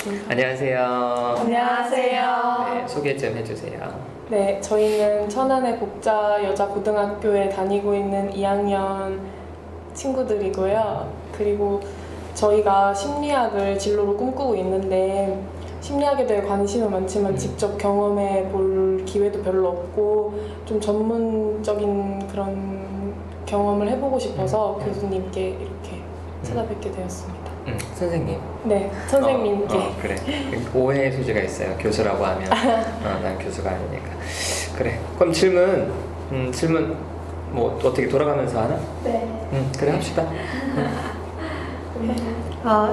안녕하세요. 안녕하세요. 네, 소개 좀 해주세요. 네, 저희는 천안의 복자 여자고등학교에 다니고 있는 2학년 친구들이고요. 그리고 저희가 심리학을 진로로 꿈꾸고 있는데 심리학에 대해 관심은 많지만 직접 경험해 볼 기회도 별로 없고 좀 전문적인 그런 경험을 해보고 싶어서 교수님께 이렇게 찾아뵙게 되었습니다. 선생님. 네, 선생님께. 그래. 오해의 소지가 있어요. 교수라고 하면. 난 교수가 아니니까. 그래. 그럼 질문 뭐 어떻게 돌아가면서 하나? 네. 그래 합시다.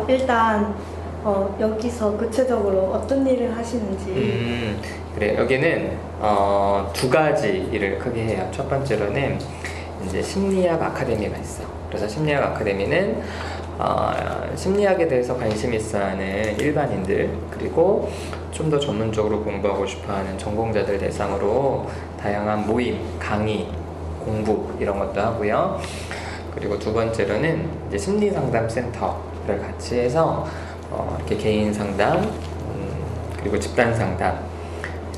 일단 여기서 구체적으로 어떤 일을 하시는지. 그래. 여기는 두 가지 일을 크게 해요. 첫 번째로는 이제 심리학 아카데미가 있어. 그래서 심리학 아카데미는 심리학에 대해서 관심 있어하는 일반인들, 그리고 좀 더 전문적으로 공부하고 싶어하는 전공자들 대상으로 다양한 모임, 강의, 공부 이런 것도 하고요. 그리고 두 번째로는 이제 심리상담센터를 같이 해서 이렇게 개인 상담, 그리고 집단 상담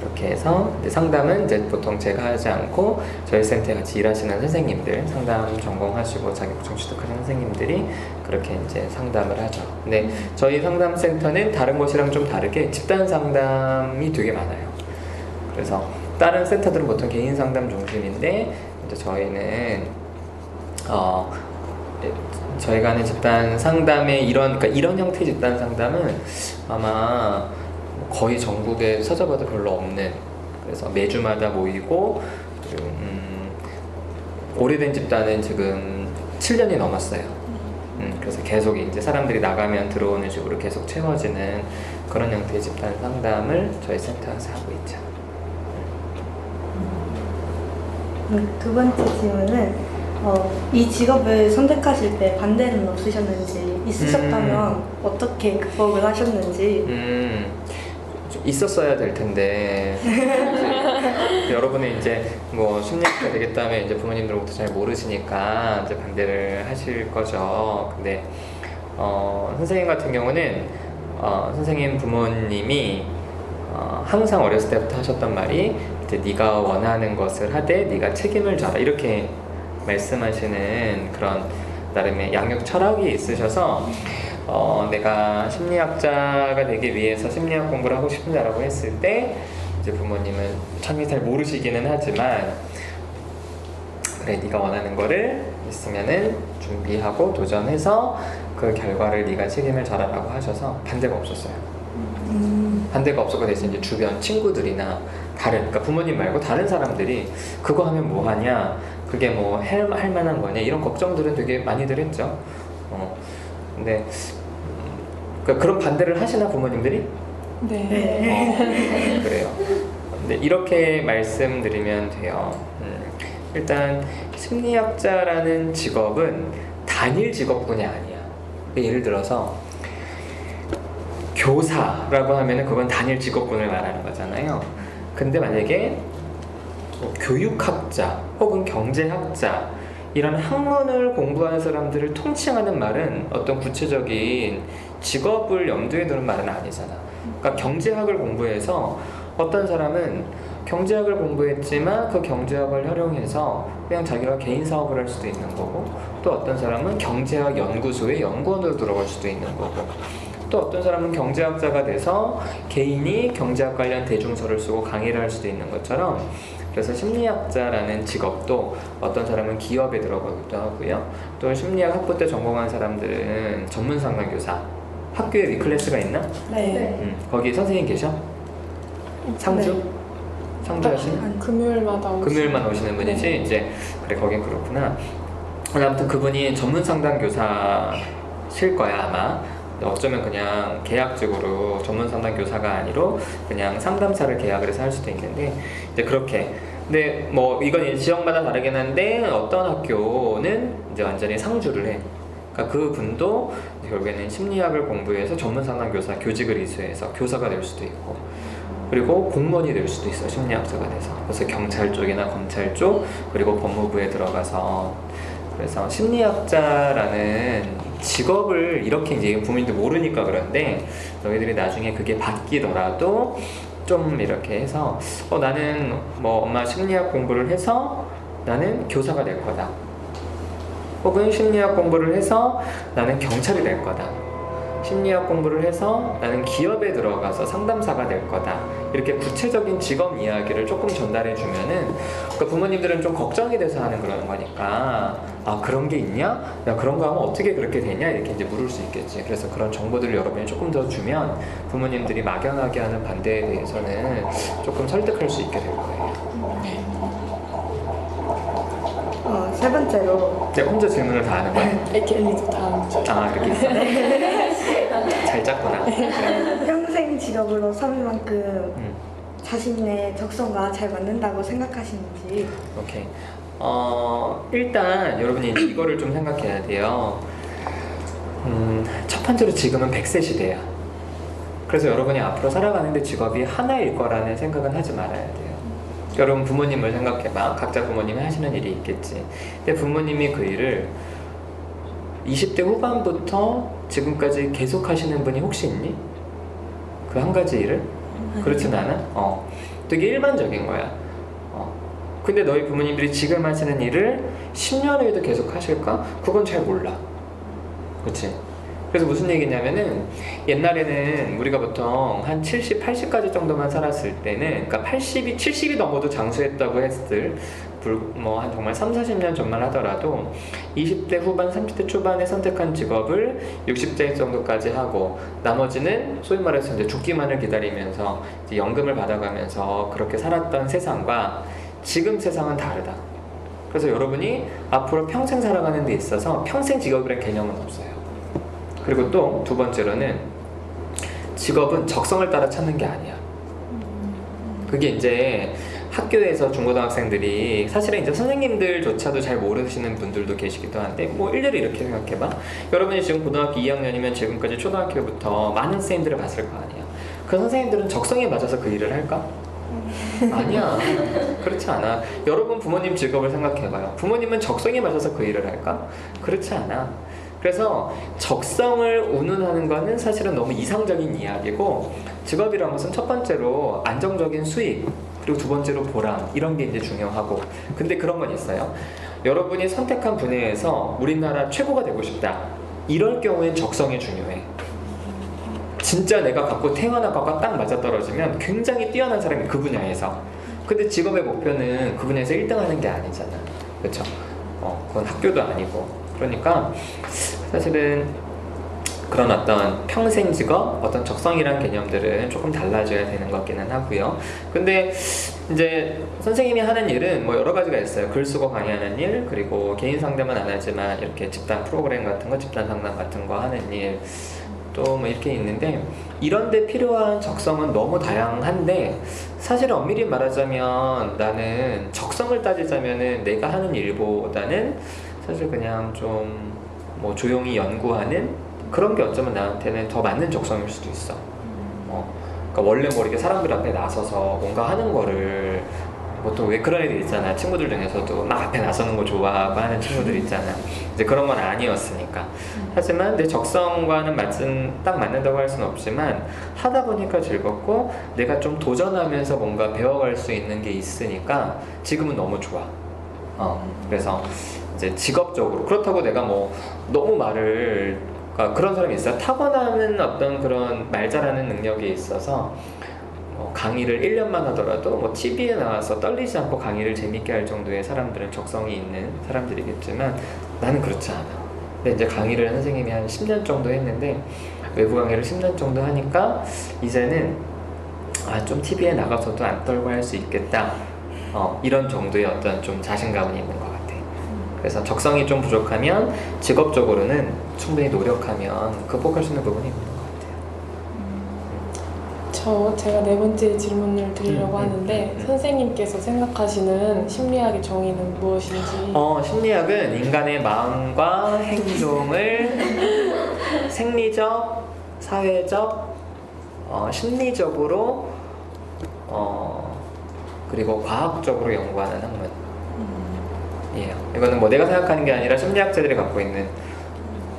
이렇게 해서 이제 상담은 이제 보통 제가 하지 않고 저희 센터에 같이 일하시는 선생님들, 상담 전공하시고 자격증 취득하신 선생님들이 그렇게 이제 상담을 하죠. 근데 저희 상담센터는 다른 곳이랑 좀 다르게 집단 상담이 되게 많아요. 그래서 다른 센터들은 보통 개인 상담 중심인데 이제 저희는 저희가 하는 집단 상담의 그러니까 이런 형태의 집단 상담은 아마 거의 전국에 찾아봐도 별로 없는, 그래서 매주마다 모이고, 오래된 집단은 지금 7년이 넘었어요. 그래서 계속 이제 사람들이 나가면 들어오는 식으로 계속 채워지는 그런 형태의 집단 상담을 저희 센터에서 하고 있죠. 두 번째 질문은 이 직업을 선택하실 때 반대는 없으셨는지, 있으셨다면 어떻게 극복을 하셨는지. 좀 있었어야 될 텐데 여러분은 이제 뭐 심리학자 되겠다면 이제 부모님들부터 잘 모르시니까 이제 반대를 하실 거죠. 근데 선생님 같은 경우는 선생님 부모님이 항상 어렸을 때부터 하셨던 말이 이제 네가 원하는 것을 하되 네가 책임을 져라 이렇게 말씀하시는 그런 나름의 양육 철학이 있으셔서 내가 심리학자가 되기 위해서 심리학 공부를 하고 싶다라고 했을 때 이제 부모님은 참이 잘 모르시기는 하지만 그래 네가 원하는 거를 있으면은 준비하고 도전해서 그 결과를 네가 책임을 져라라고 하셔서 반대가 없었어요. 반대가 없었고 대신 이제 주변 친구들이나 그러니까 부모님 말고 다른 사람들이 그거 하면 뭐 하냐, 그게 뭐 할 만한 거냐 이런 걱정들은 되게 많이들 했죠. 근데 그런 반대를 하시나 부모님들이? 네. 그래요. 근데 이렇게 말씀드리면 돼요. 일단 심리학자라는 직업은 단일 직업군이 아니야. 예를 들어서 교사라고 하면은 그건 단일 직업군을 말하는 거잖아요. 근데 만약에 교육학자 혹은 경제학자 이런 학문을 공부하는 사람들을 통칭하는 말은 어떤 구체적인 직업을 염두에 두는 말은 아니잖아. 그러니까 경제학을 공부해서 어떤 사람은 경제학을 공부했지만 그 경제학을 활용해서 그냥 자기가 개인 사업을 할 수도 있는 거고, 또 어떤 사람은 경제학 연구소의 연구원으로 들어갈 수도 있는 거고, 또 어떤 사람은 경제학자가 돼서 개인이 경제학 관련 대중서를 쓰고 강의를 할 수도 있는 것처럼, 그래서 심리학자라는 직업도 어떤 사람은 기업에 들어가기도 하고요. 또 심리학 학부 때 전공한 사람들은 전문 상담교사, 학교에 위클래스가 있나? 네. 거기 선생님 계셔? 상주? 네. 상주 하시는? 금요일만 오시는 분이지? 네. 이제 그래 거긴 그렇구나. 아무튼 그분이 전문 상담교사실 거야 아마. 어쩌면 그냥 계약직으로 전문 상담 교사가 아니로 그냥 상담사를 계약을 해서 할 수도 있는데 이제 그렇게. 근데 뭐 이건 이제 지역마다 다르긴 한데 어떤 학교는 이제 완전히 상주를 해. 그러니까 그 분도 결국에는 심리학을 공부해서 전문 상담 교사 교직을 이수해서 교사가 될 수도 있고, 그리고 공무원이 될 수도 있어 심리학자가 돼서. 그래서 경찰 쪽이나 검찰 쪽, 그리고 법무부에 들어가서 그래서 심리학자라는 직업을 이렇게 이제 부모님들 모르니까 그런데 너희들이 나중에 그게 바뀌더라도 좀 이렇게 해서 나는 뭐 엄마 심리학 공부를 해서 나는 교사가 될 거다. 혹은 심리학 공부를 해서 나는 경찰이 될 거다. 심리학 공부를 해서 나는 기업에 들어가서 상담사가 될 거다. 이렇게 구체적인 직업 이야기를 조금 전달해 주면은 그러니까 부모님들은 좀 걱정이 돼서 하는 그런 거니까 아 그런 게 있냐? 야 그런 거 하면 어떻게 그렇게 되냐? 이렇게 이제 물을 수 있겠지. 그래서 그런 정보들을 여러분이 조금 더 주면 부모님들이 막연하게 하는 반대에 대해서는 조금 설득할 수 있게 될 거예요. 세 번째로 이제 혼자 질문을 다 하는 거야? 이렇게 엘리도 다음 주. 아 그렇게 있어? 잘 짰구나. 평생 직업으로 삼을 만큼 자신의 적성과 잘 맞는다고 생각하시는지. 오케이. 일단 여러분이 이거를 좀 생각해야 돼요. 첫 번째로 지금은 100세 시대야. 그래서 여러분이 앞으로 살아가는데 직업이 하나일 거라는 생각은 하지 말아야 돼요. 여러분 부모님을 생각해봐. 각자 부모님이 하시는 일이 있겠지. 근데 부모님이 그 일을 20대 후반부터 지금까지 계속 하시는 분이 혹시 있니? 그 한 가지 일을? 그렇진 않아? 되게 일반적인 거야. 근데 너희 부모님들이 지금 하시는 일을 10년 후에도 계속 하실까? 그건 잘 몰라. 그치? 그래서 무슨 얘기냐면은 옛날에는 우리가 보통 한 70, 80까지 정도만 살았을 때는 그러니까 80이, 70이 넘어도 장수했다고 했을 뭐 한 정말 3, 40년 전만 하더라도 20대 후반, 30대 초반에 선택한 직업을 60대 정도까지 하고 나머지는 소위 말해서 이제 죽기만을 기다리면서 이제 연금을 받아가면서 그렇게 살았던 세상과 지금 세상은 다르다. 그래서 여러분이 앞으로 평생 살아가는 데 있어서 평생 직업이라는 개념은 없어요. 그리고 또 두 번째로는 직업은 적성을 따라 찾는 게 아니야. 그게 이제 학교에서 중고등학생들이 사실은 이제 선생님들조차도 잘 모르시는 분들도 계시기도 한데 뭐 일례로 이렇게 생각해봐. 여러분이 지금 고등학교 2학년이면 지금까지 초등학교부터 많은 선생님들을 봤을 거 아니야. 그 선생님들은 적성에 맞아서 그 일을 할까? 아니야. 그렇지 않아. 여러분 부모님 직업을 생각해봐요. 부모님은 적성에 맞아서 그 일을 할까? 그렇지 않아. 그래서 적성을 운운하는 거는 사실은 너무 이상적인 이야기고 직업이라는 것은 첫 번째로 안정적인 수익 그리고 두 번째로 보람 이런 게 이제 중요하고 근데 그런 건 있어요. 여러분이 선택한 분야에서 우리나라 최고가 되고 싶다. 이럴 경우엔 적성이 중요해. 진짜 내가 갖고 태어난 것과 딱 맞아떨어지면 굉장히 뛰어난 사람이 그 분야에서 근데 직업의 목표는 그 분야에서 1등 하는 게 아니잖아. 그렇죠? 그건 학교도 아니고 그러니까 사실은 그런 어떤 평생 직업, 어떤 적성이란 개념들은 조금 달라져야 되는 것 같기는 하고요. 근데 이제 선생님이 하는 일은 뭐 여러 가지가 있어요. 글 쓰고 강의하는 일, 그리고 개인 상담은 안 하지만 이렇게 집단 프로그램 같은 거, 집단 상담 같은 거 하는 일, 또 뭐 이렇게 있는데 이런 데 필요한 적성은 너무 다양한데 사실 엄밀히 말하자면 나는 적성을 따지자면은 내가 하는 일보다는 사실 그냥 좀 뭐 조용히 연구하는 그런 게 어쩌면 나한테는 더 맞는 적성일 수도 있어. 그러니까 원래 모르게 사람들 앞에 나서서 뭔가 하는 거를 보통 왜 그런 애들 있잖아. 친구들 중에서도 막 앞에 나서는 거 좋아하고 하는 친구들 있잖아. 이제 그런 건 아니었으니까. 하지만 내 적성과는 딱 맞는다고 할 수는 없지만 하다 보니까 즐겁고 내가 좀 도전하면서 뭔가 배워갈 수 있는 게 있으니까 지금은 너무 좋아. 그래서 이제 직업적으로 그렇다고 내가 뭐 너무 그러니까 그런 사람이 있어요. 타고나는 어떤 그런 말 잘하는 능력이 있어서 강의를 1년만 하더라도 뭐 TV에 나와서 떨리지 않고 강의를 재밌게 할 정도의 사람들은 적성이 있는 사람들이겠지만 나는 그렇지 않아. 근데 이제 강의를 선생님이 한 10년 정도 했는데 외부 강의를 10년 정도 하니까 이제는 좀 TV에 나가서도 안 떨고 할 수 있겠다. 이런 정도의 어떤 좀 자신감은 있는 것 같아. 그래서 적성이 좀 부족하면 직업적으로는 충분히 노력하면 극복할 수 있는 부분이 있는 것 같아요. 제가 네 번째 질문을 드리려고 하는데 선생님께서 생각하시는 심리학의 정의는 무엇인지. 심리학은 인간의 마음과 행동을 생리적, 사회적, 심리적으로 그리고 과학적으로 연구하는 학문. 이거는 뭐 내가 생각하는 게 아니라 심리학자들이 갖고 있는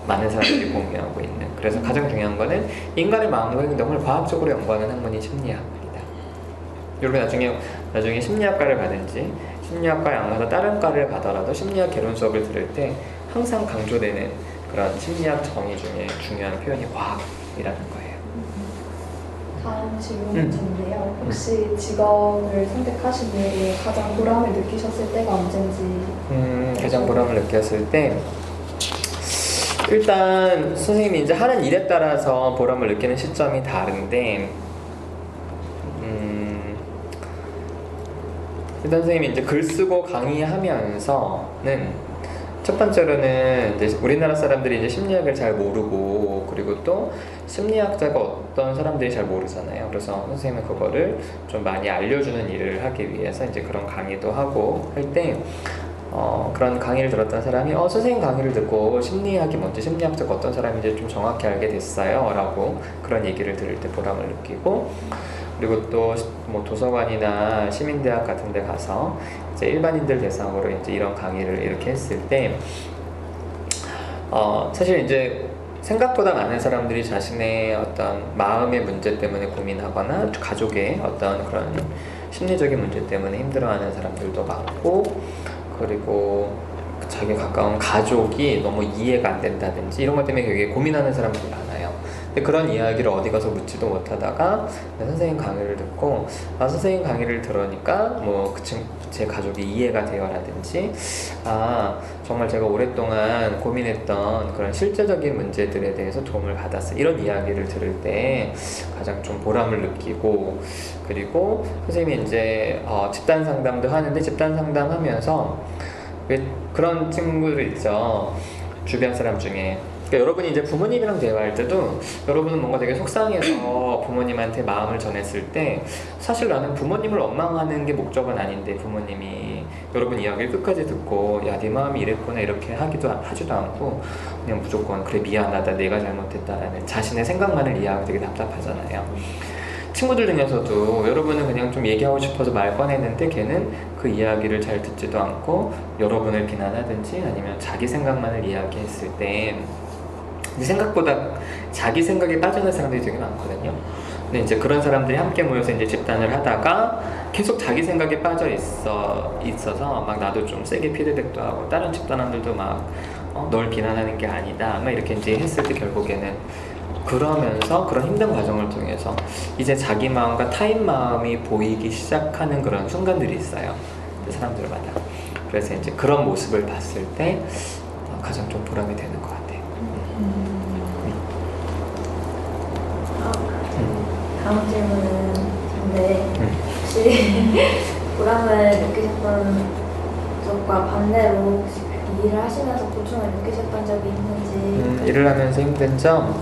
많은 사람들이 공유하고 있는. 그래서 가장 중요한 거는 인간의 마음과 행동을 과학적으로 연구하는 학문이 심리학입니다. 여러분 나중에 심리학과를 가든지 심리학과에 안 가서 다른 과를 가더라도 심리학 개론 수업을 들을 때 항상 강조되는 그런 심리학 정의 중에 중요한 표현이 과학이라는 거예요. 다음 질문인데요. 혹시 직업을 선택하신 이후에 가장 보람을 느끼셨을 때가 언젠지? 가장 보람을 느꼈을 때 일단 선생님이 이제 하는 일에 따라서 보람을 느끼는 시점이 다른데 일단 선생님이 이제 글 쓰고 강의하면서는 첫 번째로는 이제 우리나라 사람들이 이제 심리학을 잘 모르고 그리고 또 심리학자가 어떤 사람들이 잘 모르잖아요. 그래서 선생님은 그거를 좀 많이 알려주는 일을 하기 위해서 이제 그런 강의도 하고 할 때 그런 강의를 들었던 사람이 선생님 강의를 듣고 심리학이 뭔지 심리학자가 어떤 사람인지 좀 정확히 알게 됐어요 라고 그런 얘기를 들을 때 보람을 느끼고 그리고 또 뭐 도서관이나 시민대학 같은 데 가서 이제 일반인들 대상으로 이제 이런 강의를 이렇게 했을 때 사실 이제 생각보다 많은 사람들이 자신의 어떤 마음의 문제 때문에 고민하거나 가족의 어떤 그런 심리적인 문제 때문에 힘들어하는 사람들도 많고 그리고 자기 가까운 가족이 너무 이해가 안 된다든지 이런 것 때문에 되게 고민하는 사람들이 많아요. 근데 그런 이야기를 어디 가서 묻지도 못하다가 선생님 강의를 듣고 선생님 강의를 들으니까 뭐 제 가족이 이해가 되어라든지 정말 제가 오랫동안 고민했던 그런 실제적인 문제들에 대해서 도움을 받았어요. 이런 이야기를 들을 때 가장 좀 보람을 느끼고 그리고 선생님이 이제 집단 상담도 하는데 집단 상담하면서 왜 그런 친구들 있죠. 주변 사람 중에 그러니까 여러분이 이제 부모님이랑 대화할 때도 여러분은 뭔가 되게 속상해서 부모님한테 마음을 전했을 때 사실 나는 부모님을 원망하는 게 목적은 아닌데 부모님이 여러분 이야기를 끝까지 듣고 야 네 마음이 이랬구나 이렇게 하지도 않고 그냥 무조건 그래 미안하다 내가 잘못했다라는 자신의 생각만을 이해하고 되게 답답하잖아요. 친구들 중에서도 여러분은 그냥 좀 얘기하고 싶어서 말 꺼냈는데 걔는 그 이야기를 잘 듣지도 않고 여러분을 비난하든지 아니면 자기 생각만을 이야기했을 때 생각보다 자기 생각에 빠져있는 사람들이 되게 많거든요. 근데 이제 그런 사람들이 함께 모여서 이제 집단을 하다가 계속 자기 생각에 빠져 있어서 막 나도 좀 세게 피드백도 하고 다른 집단원들도 막 널 비난하는 게 아니다 막 이렇게 이제 했을 때 결국에는 그러면서 그런 힘든 과정을 통해서 이제 자기 마음과 타인 마음이 보이기 시작하는 그런 순간들이 있어요. 사람들마다. 그래서 이제 그런 모습을 봤을 때 가장 좀 보람이 되는 것 같아요. 다음 질문인데 혹시 보람을 느끼셨던 적과 반대로 혹시 일을 하시면서 고충을 느끼셨던 적이 있는지 일을 하면서 힘든 점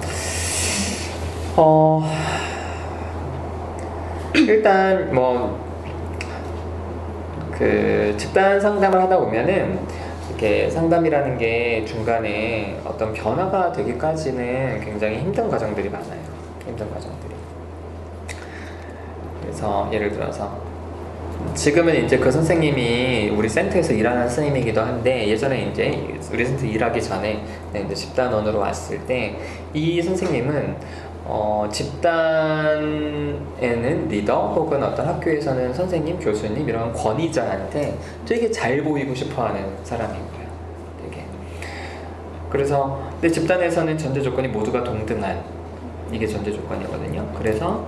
일단 뭐 그 집단 상담을 하다 보면은 이렇게 상담이라는 게 중간에 어떤 변화가 되기까지는 굉장히 힘든 과정들이 많아요. 힘든 과정들이. 그래서 예를 들어서 지금은 이제 그 선생님이 우리 센터에서 일하는 선생님이기도 한데 예전에 이제 우리 센터 일하기 전에 이제 집단원으로 왔을 때 이 선생님은 집단에는 리더 혹은 어떤 학교에서는 선생님, 교수님 이런 권위자한테 되게 잘 보이고 싶어하는 사람이고요. 되게. 그래서 근데 집단에서는 전제 조건이 모두가 동등한 이게 전제 조건이거든요. 그래서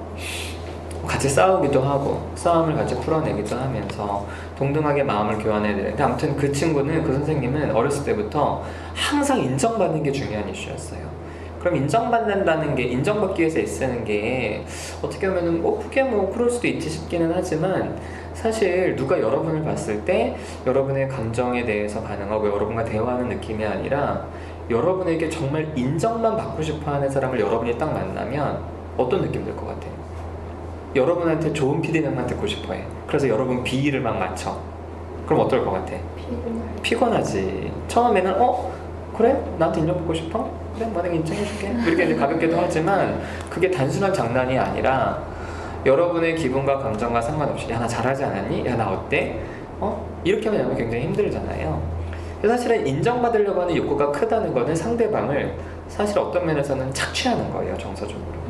같이 싸우기도 하고 싸움을 같이 풀어내기도 하면서 동등하게 마음을 교환해야 되는데 아무튼 그 친구는 그 선생님은 어렸을 때부터 항상 인정받는 게 중요한 이슈였어요. 그럼 인정받는다는 게 인정받기 위해서 애쓰는 게 어떻게 보면은 크게 그럴 수도 있지 싶기는 하지만 사실 누가 여러분을 봤을 때 여러분의 감정에 대해서 반응하고 여러분과 대화하는 느낌이 아니라 여러분에게 정말 인정만 받고 싶어하는 사람을 여러분이 딱 만나면 어떤 느낌 들 것 같아요? 여러분한테 좋은 피드백만 듣고 싶어해. 그래서 여러분 비위를 막 맞춰. 그럼 어떨 것 같아? 피곤하지. 처음에는 그래? 나한테 인정받고 싶어? 그래? 만약에 인정해줄게. 이렇게 이제 가볍게도 하지만 그게 단순한 장난이 아니라 여러분의 기분과 감정과 상관없이 야 나 잘하지 않았니? 야 나 어때? 이렇게 하면 굉장히 힘들잖아요. 사실은 인정받으려고 하는 욕구가 크다는 거는 상대방을 사실 어떤 면에서는 착취하는 거예요, 정서적으로.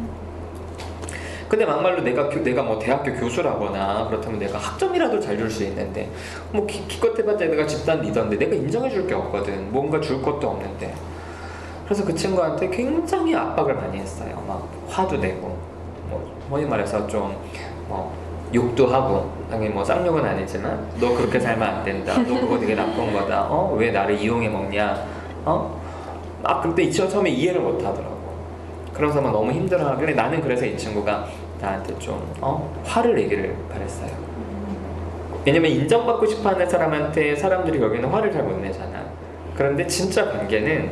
근데 막말로 내가 뭐 대학교 교수라거나 그렇다면 내가 학점이라도 잘 줄 수 있는데 뭐 기껏 해봤자 내가 집단 리더인데 내가 인정해 줄 게 없거든. 뭔가 줄 것도 없는데. 그래서 그 친구한테 굉장히 압박을 많이 했어요. 막 화도 내고 뭐 흔히 말해서 좀 뭐 욕도 하고, 당연히 뭐 쌍욕은 아니지만 너 그렇게 살면 안 된다. 너 그거 되게 나쁜 거다. 왜 나를 이용해 먹냐? 근데 이 친구가 처음에 이해를 못 하더라고. 그러면서 막 너무 힘들어하고. 근데 나는 그래서 이 친구가 나한테 좀 화를 내기를 바랬어요. 왜냐면 인정받고 싶어하는 사람한테 사람들이 여기는 화를 잘 못 내잖아. 그런데 진짜 관계는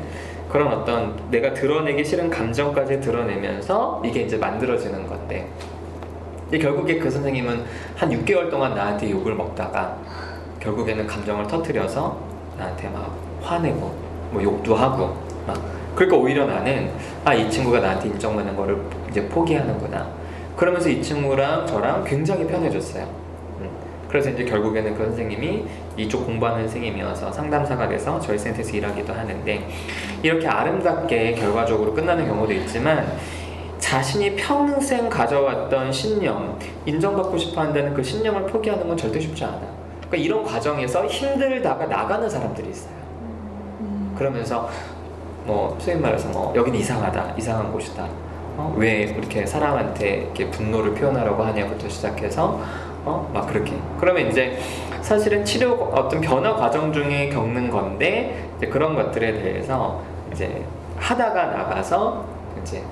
그런 어떤 내가 드러내기 싫은 감정까지 드러내면서 이게 이제 만들어지는 건데, 근데 결국에 그 선생님은 한 6개월 동안 나한테 욕을 먹다가 결국에는 감정을 터뜨려서 나한테 막 화내고 뭐 욕도 하고 막. 그러니까 오히려 나는 이 친구가 나한테 인정받는 거를 이제 포기하는구나. 그러면서 이 친구랑 저랑 굉장히 편해졌어요. 그래서 이제 결국에는 그 선생님이 이쪽 공부하는 선생님이어서 상담사가 돼서 저희 센터에서 일하기도 하는데, 이렇게 아름답게 결과적으로 끝나는 경우도 있지만 자신이 평생 가져왔던 신념, 인정받고 싶어 한다는 그 신념을 포기하는 건 절대 쉽지 않아. 그러니까 이런 과정에서 힘들다가 나가는 사람들이 있어요. 그러면서 뭐 소위 말해서 뭐 여기는 이상하다, 이상한 곳이다, 왜 이렇게 사람한테 이렇게 분노를 표현하려고 하냐부터 시작해서 막 그렇게. 그러면 이제 사실은 치료 어떤 변화 과정 중에 겪는 건데, 이제 그런 것들에 대해서 이제 하다가 나가서 이제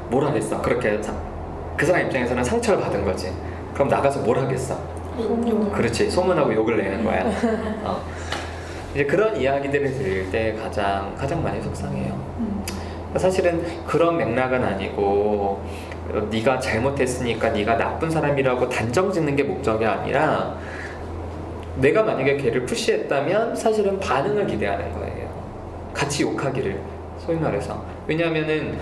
뭘 하겠어. 그렇게 그 사람 입장에서는 상처를 받은 거지. 그럼 나가서 뭘 하겠어. 그렇지, 소문하고 욕을 내는 거야. 이제 그런 이야기들을 들을 때 가장 많이 속상해요. 사실은 그런 맥락은 아니고, 네가 잘못했으니까 네가 나쁜 사람이라고 단정 짓는 게 목적이 아니라, 내가 만약에 걔를 푸시했다면 사실은 반응을 기대하는 거예요. 같이 욕하기를, 소위 말해서. 왜냐하면은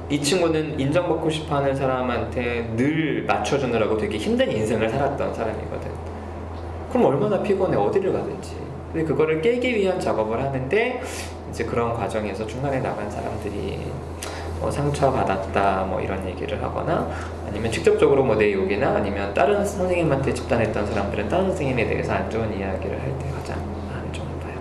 이 친구는 인정받고 싶어하는 사람한테 늘 맞춰주느라고 되게 힘든 인생을 살았던 사람이거든. 그럼 얼마나 피곤해, 어디를 가든지. 근데 그거를 깨기 위한 작업을 하는데, 이제 그런 과정에서 중간에 나간 사람들이 뭐 상처받았다 뭐 이런 얘기를 하거나, 아니면 직접적으로 뭐 내 욕이나 아니면 다른 선생님한테 집단했던 사람들은 다른 선생님에 대해서 안 좋은 이야기를 할 때 가장 많이 좀 봐요.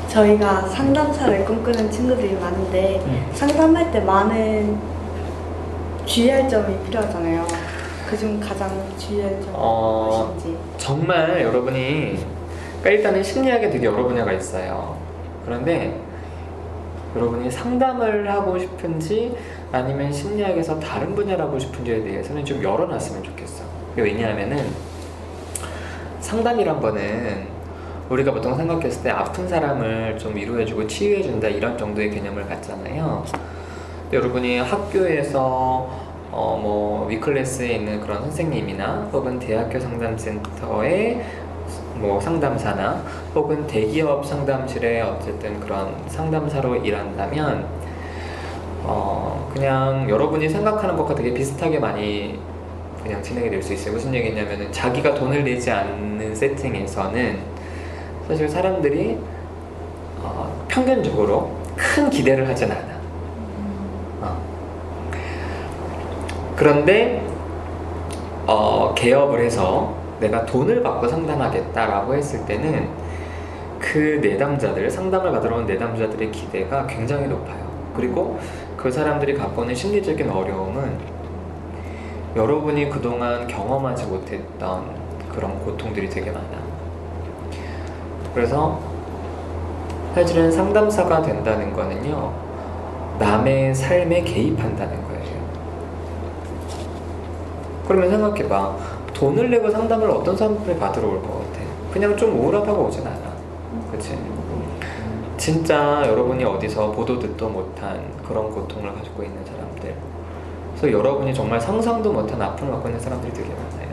저희가 상담사를 꿈꾸는 친구들이 많은데 상담할 때 많은 주의할 점이 필요하잖아요. 그중 가장 주의할 점이 무엇인지. 정말 여러분이, 그러니까 일단은 심리학에 되게 여러 분야가 있어요. 그런데 여러분이 상담을 하고 싶은지 아니면 심리학에서 다른 분야를 하고 싶은지에 대해서는 좀 열어놨으면 좋겠어. 왜냐하면은 상담이란 거는 우리가 보통 생각했을 때 아픈 사람을 좀 위로해주고 치유해준다 이런 정도의 개념을 갖잖아요. 근데 여러분이 학교에서 뭐 위클래스에 있는 그런 선생님이나 혹은 대학교 상담센터의 뭐 상담사나 혹은 대기업 상담실에 어쨌든 그런 상담사로 일한다면 그냥 여러분이 생각하는 것과 되게 비슷하게 많이 그냥 진행이 될 수 있어요. 무슨 얘기냐면은 자기가 돈을 내지 않는 세팅에서는 사실 사람들이 평균적으로 큰 기대를 하진 않아. 그런데 개업을 해서 내가 돈을 받고 상담하겠다라고 했을 때는 그 내담자들, 상담을 받으러 온 내담자들의 기대가 굉장히 높아요. 그리고 그 사람들이 갖고 있는 심리적인 어려움은 여러분이 그동안 경험하지 못했던 그런 고통들이 되게 많아. 그래서 사실은 상담사가 된다는 거는요, 남의 삶에 개입한다는 거예요. 그러면 생각해봐. 돈을 내고 상담을 어떤 사람들이 받으러 올 것 같아? 그냥 좀 우울하다고 오진 않아. 그치? 진짜 여러분이 어디서 보도 듣도 못한 그런 고통을 가지고 있는 사람들, 그래서 여러분이 정말 상상도 못한 아픔을 갖고 있는 사람들이 되게 많아요.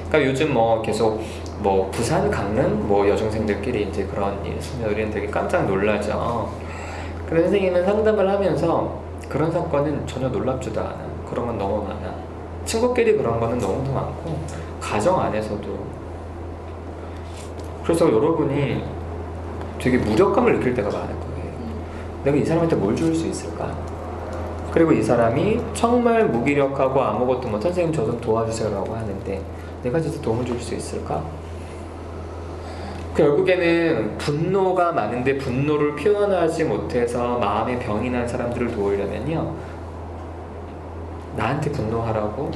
그러니까 요즘 뭐 계속 뭐 부산, 강릉 뭐 여중생들끼리 이제 그런 일 있으면 우리는 되게 깜짝 놀라죠. 근데 선생님은 상담을 하면서 그런 사건은 전혀 놀랍지도 않아. 그런 건 너무 많아. 친구끼리 그런 거는 너무도 많고, 가정 안에서도 그래서 여러분이 되게 무력감을 느낄 때가 많을 거예요. 내가 이 사람한테 뭘 줄 수 있을까? 그리고 이 사람이 정말 무기력하고 아무것도 못 선생님 저 좀 도와주세요라고 하는데 내가 진짜 도움을 줄 수 있을까? 결국에는 분노가 많은데 분노를 표현하지 못해서 마음에 병이 난 사람들을 도우려면요, 나한테 분노하라고,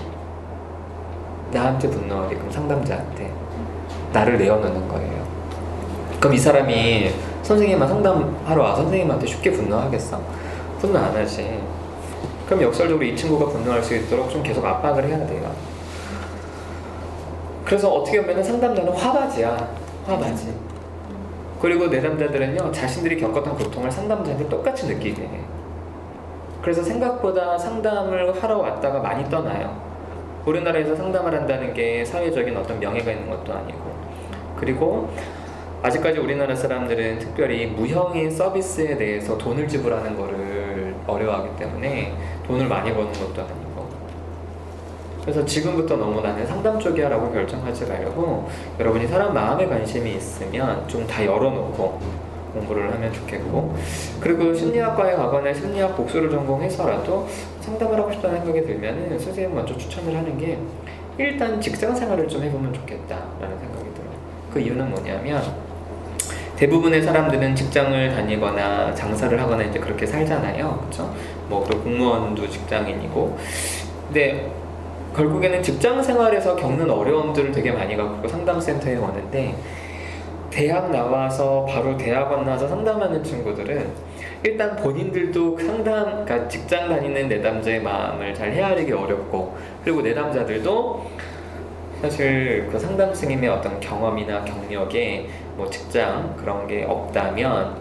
나한테 분노하게끔 상담자한테 나를 내어놓는 거예요. 그럼 이 사람이 선생님만 상담하러 와 선생님한테 쉽게 분노하겠어? 분노 안 하지. 그럼 역설적으로 이 친구가 분노할 수 있도록 좀 계속 압박을 해야 돼요. 그래서 어떻게 보면 상담자는 화바지야. 화바지. 그리고 내담자들은요, 자신들이 겪었던 고통을 상담자한테 똑같이 느끼게 해. 그래서 생각보다 상담을 하러 왔다가 많이 떠나요. 우리나라에서 상담을 한다는 게 사회적인 어떤 명예가 있는 것도 아니고, 그리고 아직까지 우리나라 사람들은 특별히 무형의 서비스에 대해서 돈을 지불하는 거를 어려워하기 때문에 돈을 많이 버는 것도 아니고, 그래서 지금부터 너무 나는 상담 쪽이 하라고 결정하지 말고 여러분이 사람 마음에 관심이 있으면 좀 다 열어놓고 공부를 하면 좋겠고, 그리고 심리학과에 가거나 심리학 복수를 전공해서라도 상담을 하고 싶다는 생각이 들면은 선생님 먼저 추천을 하는 게 일단 직장 생활을 좀 해보면 좋겠다라는 생각이 들어요. 그 이유는 뭐냐면 대부분의 사람들은 직장을 다니거나 장사를 하거나 이제 그렇게 살잖아요. 그렇죠? 뭐 그리고 공무원도 직장인이고, 근데 결국에는 직장 생활에서 겪는 어려움들을 되게 많이 갖고 상담센터에 오는데, 대학 나와서 바로 대학원 나와서 상담하는 친구들은 일단 본인들도 그러니까 직장 다니는 내담자의 마음을 잘 헤아리기 어렵고, 그리고 내담자들도 사실 그 상담 스님의 어떤 경험이나 경력에 뭐 직장 그런 게 없다면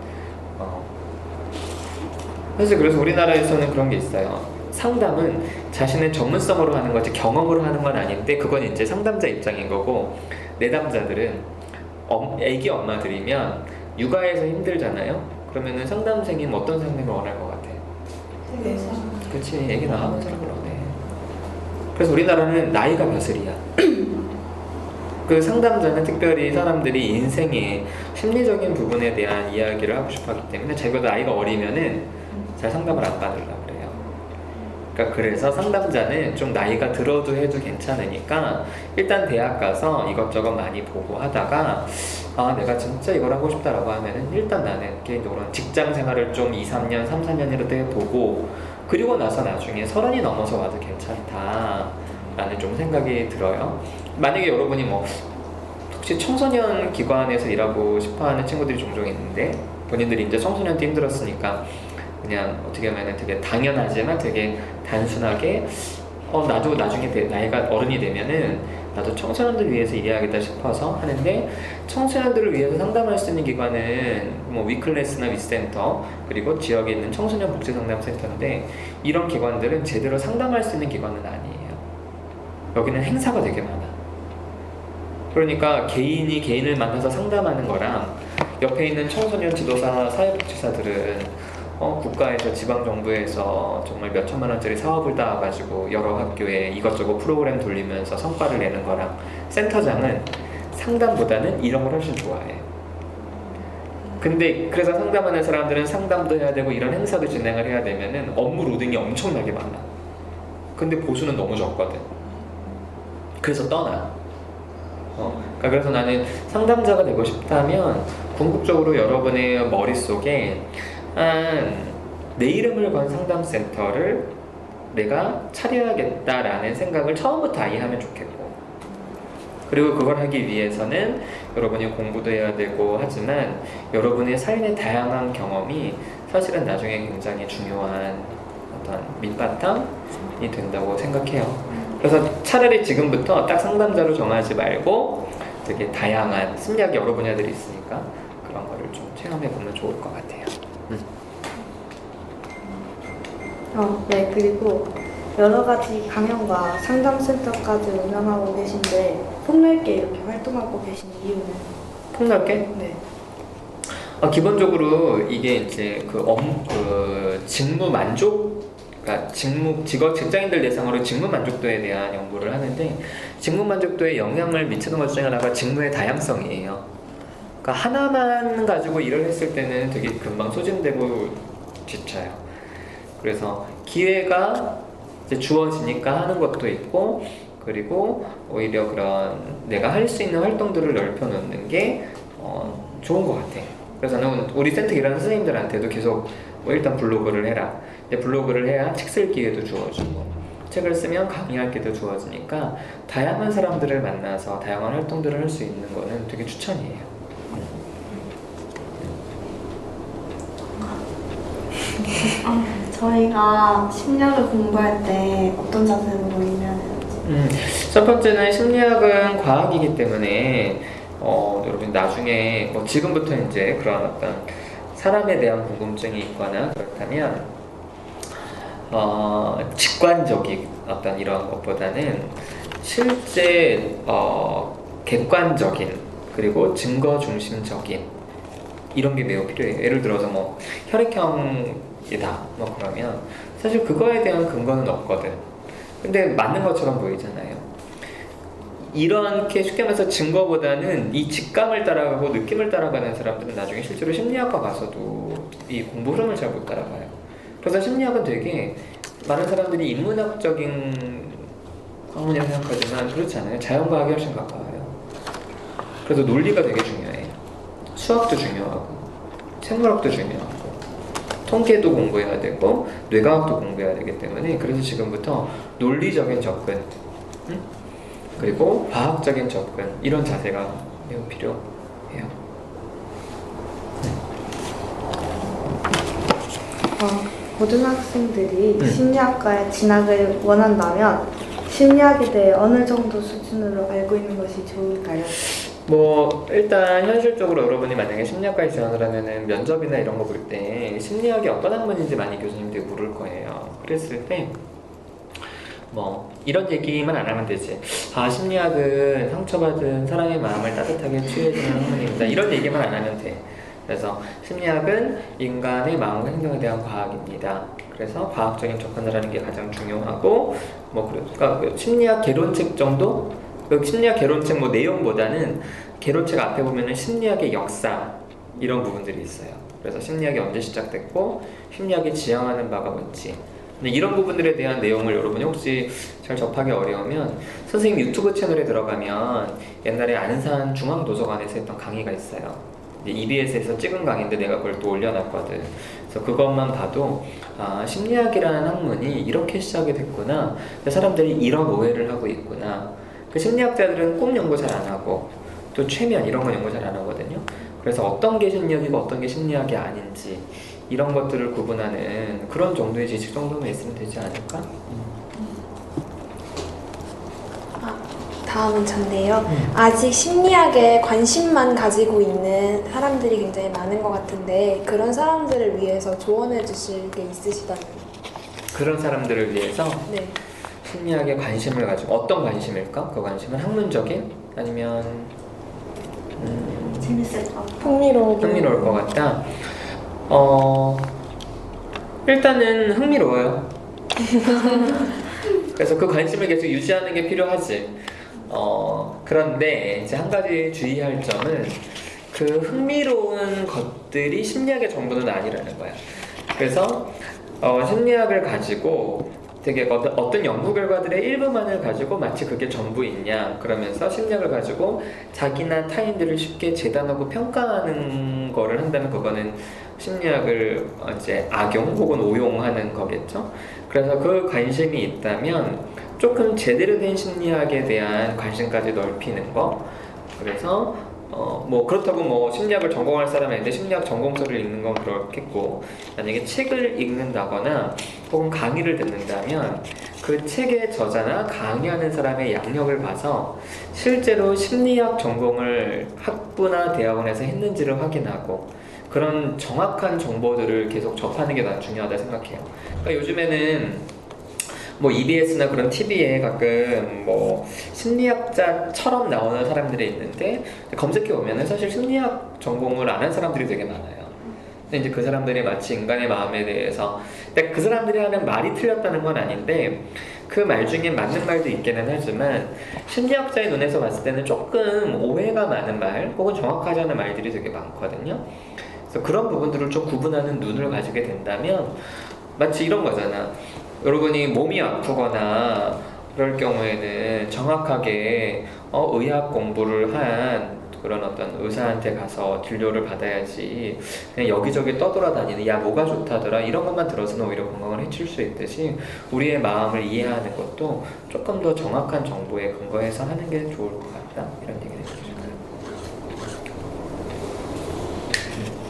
사실 그래서 우리나라에서는 그런 게 있어요. 상담은 자신의 전문성으로 하는 거지 경험으로 하는 건 아닌데, 그건 이제 상담자 입장인 거고, 내담자들은 애기 엄마들이면 육아에서 힘들잖아요. 그러면은 상담생님 어떤 상담을 원할 것 같아? 그치, 애기 낳아본 사람을 원해. 그래서 우리나라는 나이가 벼슬이야. 그 상담자는 특별히 사람들이 인생의 심리적인 부분에 대한 이야기를 하고 싶어 하기 때문에 자기가 나이가 어리면은 잘 상담을 안 받으려고 그래요. 그러니까 그래서 상담자는 좀 나이가 들어도 해도 괜찮으니까 일단 대학 가서 이것저것 많이 보고 하다가 내가 진짜 이걸 하고 싶다라고 하면은 일단 나는 개인적으로 직장 생활을 좀 2, 3년, 3, 4년이라도 해보고, 그리고 나서 나중에 30이 넘어서 와도 괜찮다라는 좀 생각이 들어요. 만약에 여러분이 뭐 혹시 청소년 기관에서 일하고 싶어하는 친구들이 종종 있는데, 본인들이 이제 청소년 때 힘들었으니까 그냥 어떻게 보면 되게 당연하지만 되게 단순하게 나도 나중에 나이가 어른이 되면은 나도 청소년들 위해서 일해야겠다 싶어서 하는데, 청소년들을 위해서 상담할 수 있는 기관은 뭐 위클래스나 위센터, 그리고 지역에 있는 청소년 복지상담센터인데, 이런 기관들은 제대로 상담할 수 있는 기관은 아니에요. 여기는 행사가 되게 많아. 그러니까 개인이 개인을 만나서 상담하는 거랑 옆에 있는 청소년 지도사, 사회복지사들은 국가에서 지방정부에서 정말 몇 천만 원짜리 사업을 따와가지고 여러 학교에 이것저것 프로그램 돌리면서 성과를 내는 거랑, 센터장은 상담보다는 이런 걸 훨씬 좋아해. 근데 그래서 상담하는 사람들은 상담도 해야 되고 이런 행사도 진행을 해야 되면은 업무 로딩이 엄청나게 많아. 근데 보수는 너무 적거든. 그래서 떠나. 그러니까 그래서 나는 상담자가 되고 싶다면 궁극적으로 여러분의 머릿속에 내 이름을 건 상담센터를 내가 차려야겠다라는 생각을 처음부터 아예 하면 좋겠고, 그리고 그걸 하기 위해서는 여러분이 공부도 해야 되고 하지만 여러분의 삶의 다양한 경험이 사실은 나중에 굉장히 중요한 어떤 밑바탕이 된다고 생각해요. 그래서 차라리 지금부터 딱 상담자로 정하지 말고 되게 다양한 심리학 여러 분야들이 있으니까 그런 거를 좀 체험해보면 좋을 것 같아요. 네, 그리고 여러 가지 강연과 상담센터까지 운영하고 계신데 폭넓게 이렇게 활동하고 계신 이유는? 폭넓게? 네. 기본적으로 이게 이제 직무 만족, 그러니까 직장인들 대상으로 직무 만족도에 대한 연구를 하는데, 직무 만족도에 영향을 미치는 것 중에 하나가 직무의 다양성이에요. 그러니까 하나만 가지고 일을 했을 때는 되게 금방 소진되고 지쳐요. 그래서 기회가 이제 주어지니까 하는 것도 있고, 그리고 오히려 그런 내가 할 수 있는 활동들을 넓혀놓는 게 좋은 것 같아. 그래서 저는 우리 센터 일하는 선생님들한테도 계속 뭐 일단 블로그를 해라. 이제 블로그를 해야 책 쓸 기회도 주어지고, 책을 쓰면 강의할 기회도 주어지니까 다양한 사람들을 만나서 다양한 활동들을 할 수 있는 거는 되게 추천이에요. 저희가 심리학을 공부할 때 어떤 자세로 임해야 되는지. 첫 번째는 심리학은 과학이기 때문에 여러분 나중에 뭐 지금부터 이제 그런 어떤 사람에 대한 궁금증이 있거나 그렇다면 직관적인 어떤 이런 것보다는 실제 객관적인 그리고 증거 중심적인 이런 게 매우 필요해요. 예를 들어서 뭐 혈액형이다 뭐 그러면 사실 그거에 대한 근거는 없거든. 근데 맞는 것처럼 보이잖아요. 이렇게 쉽게 말해서 증거보다는 이 직감을 따라가고 느낌을 따라가는 사람들은 나중에 실제로 심리학과 가서도 이 공부 흐름을 잘 못 따라가요. 그래서 심리학은 되게 많은 사람들이 인문학적인 학문이라고 생각하지만 그렇지 않아요. 자연과학이 훨씬 가까워요. 그래서 논리가 되게 중요해요. 수학도 중요하고 생물학도 중요하고 통계도 공부해야 되고 뇌과학도 공부해야 되기 때문에 그래서 지금부터 논리적인 접근 그리고 과학적인 접근 이런 자세가 매우 필요해요. 고등학생들이 심리학과에 진학을 원한다면 심리학에 대해 어느 정도 수준으로 알고 있는 것이 좋을까요? 뭐 일단 현실적으로 여러분이 만약에 심리학과에 지원을 하면은 면접이나 이런 거 볼 때 심리학이 어떤 학문인지 많이 교수님들이 물을 거예요. 그랬을 때 뭐 이런 얘기만 안 하면 되지. 심리학은 상처받은 사람의 마음을 따뜻하게 치유해주는 학문입니다. 이런 얘기만 안 하면 돼. 그래서 심리학은 인간의 마음과 행동에 대한 과학입니다. 그래서 과학적인 접근을 하는 게 가장 중요하고 뭐 그러니까 심리학 개론책 정도? 심리학 개론책 뭐 내용보다는 개론책 앞에 보면은 심리학의 역사 이런 부분들이 있어요. 그래서 심리학이 언제 시작됐고 심리학이 지향하는 바가 뭔지 이런 부분들에 대한 내용을 여러분이 혹시 잘 접하기 어려우면 선생님 유튜브 채널에 들어가면 옛날에 안산 중앙도서관에서 했던 강의가 있어요. EBS에서 찍은 강의인데 내가 그걸 또 올려놨거든. 그래서 그것만 봐도 심리학이라는 학문이 이렇게 시작이 됐구나. 사람들이 이런 오해를 하고 있구나. 그 심리학자들은 꿈 연구 잘 안 하고 또 최면 이런 거 연구 잘 안 하거든요. 그래서 어떤 게 심리학이고 어떤 게 심리학이 아닌지 이런 것들을 구분하는 그런 정도의 지식 정도만 있으면 되지 않을까? 다음은 전데요. 아직 심리학에 관심만 가지고 있는 사람들이 굉장히 많은 것 같은데 그런 사람들을 위해서 조언해 주실 게 있으시다면? 그런 사람들을 위해서? 네. 심리학에 관심을 가지고 어떤 관심일까? 그 관심은 학문적인? 아니면 재밌을 것 같아요. 흥미로울 것 같다? 일단은 흥미로워요. 그래서 그 관심을 계속 유지하는 게 필요하지. 그런데 이제 한 가지 주의할 점은 그 흥미로운 것들이 심리학의 전부는 아니라는 거야. 그래서 심리학을 가지고 되게 어떤 연구 결과들의 일부만을 가지고 마치 그게 전부이냐 그러면서 심리학을 가지고 자기나 타인들을 쉽게 재단하고 평가하는 거를 한다면 그거는 심리학을 이제 악용 혹은 오용하는 거겠죠. 그래서 그 관심이 있다면 조금 제대로 된 심리학에 대한 관심까지 넓히는 거. 그래서 뭐 그렇다고 뭐 심리학을 전공할 사람이 아닌데 심리학 전공서를 읽는 건 그렇겠고, 만약에 책을 읽는다거나 혹은 강의를 듣는다면 그 책의 저자나 강의하는 사람의 양력을 봐서 실제로 심리학 전공을 학부나 대학원에서 했는지를 확인하고 그런 정확한 정보들을 계속 접하는 게 난 중요하다 생각해요. 그러니까 요즘에는 뭐 EBS나 그런 TV에 가끔 뭐 심리학자처럼 나오는 사람들이 있는데 검색해 보면은 사실 심리학 전공을 안 한 사람들이 되게 많아요. 근데 이제 그 사람들이 마치 인간의 마음에 대해서, 근데 그 사람들이 하는 말이 틀렸다는 건 아닌데 그 말 중에 맞는 말도 있기는 하지만 심리학자의 눈에서 봤을 때는 조금 오해가 많은 말 혹은 정확하지 않은 말들이 되게 많거든요. 그래서 그런 부분들을 좀 구분하는 눈을 가지게 된다면 마치 이런 거잖아. 여러분이 몸이 아프거나 그럴 경우에는 정확하게 의학 공부를 한 그런 어떤 의사한테 가서 진료를 받아야지 그냥 여기저기 떠돌아다니는 야 뭐가 좋다더라 이런 것만 들어서는 오히려 건강을 해칠 수 있듯이 우리의 마음을 이해하는 것도 조금 더 정확한 정보에 근거해서 하는 게 좋을 것 같다 이런 얘기를 해주셨어요.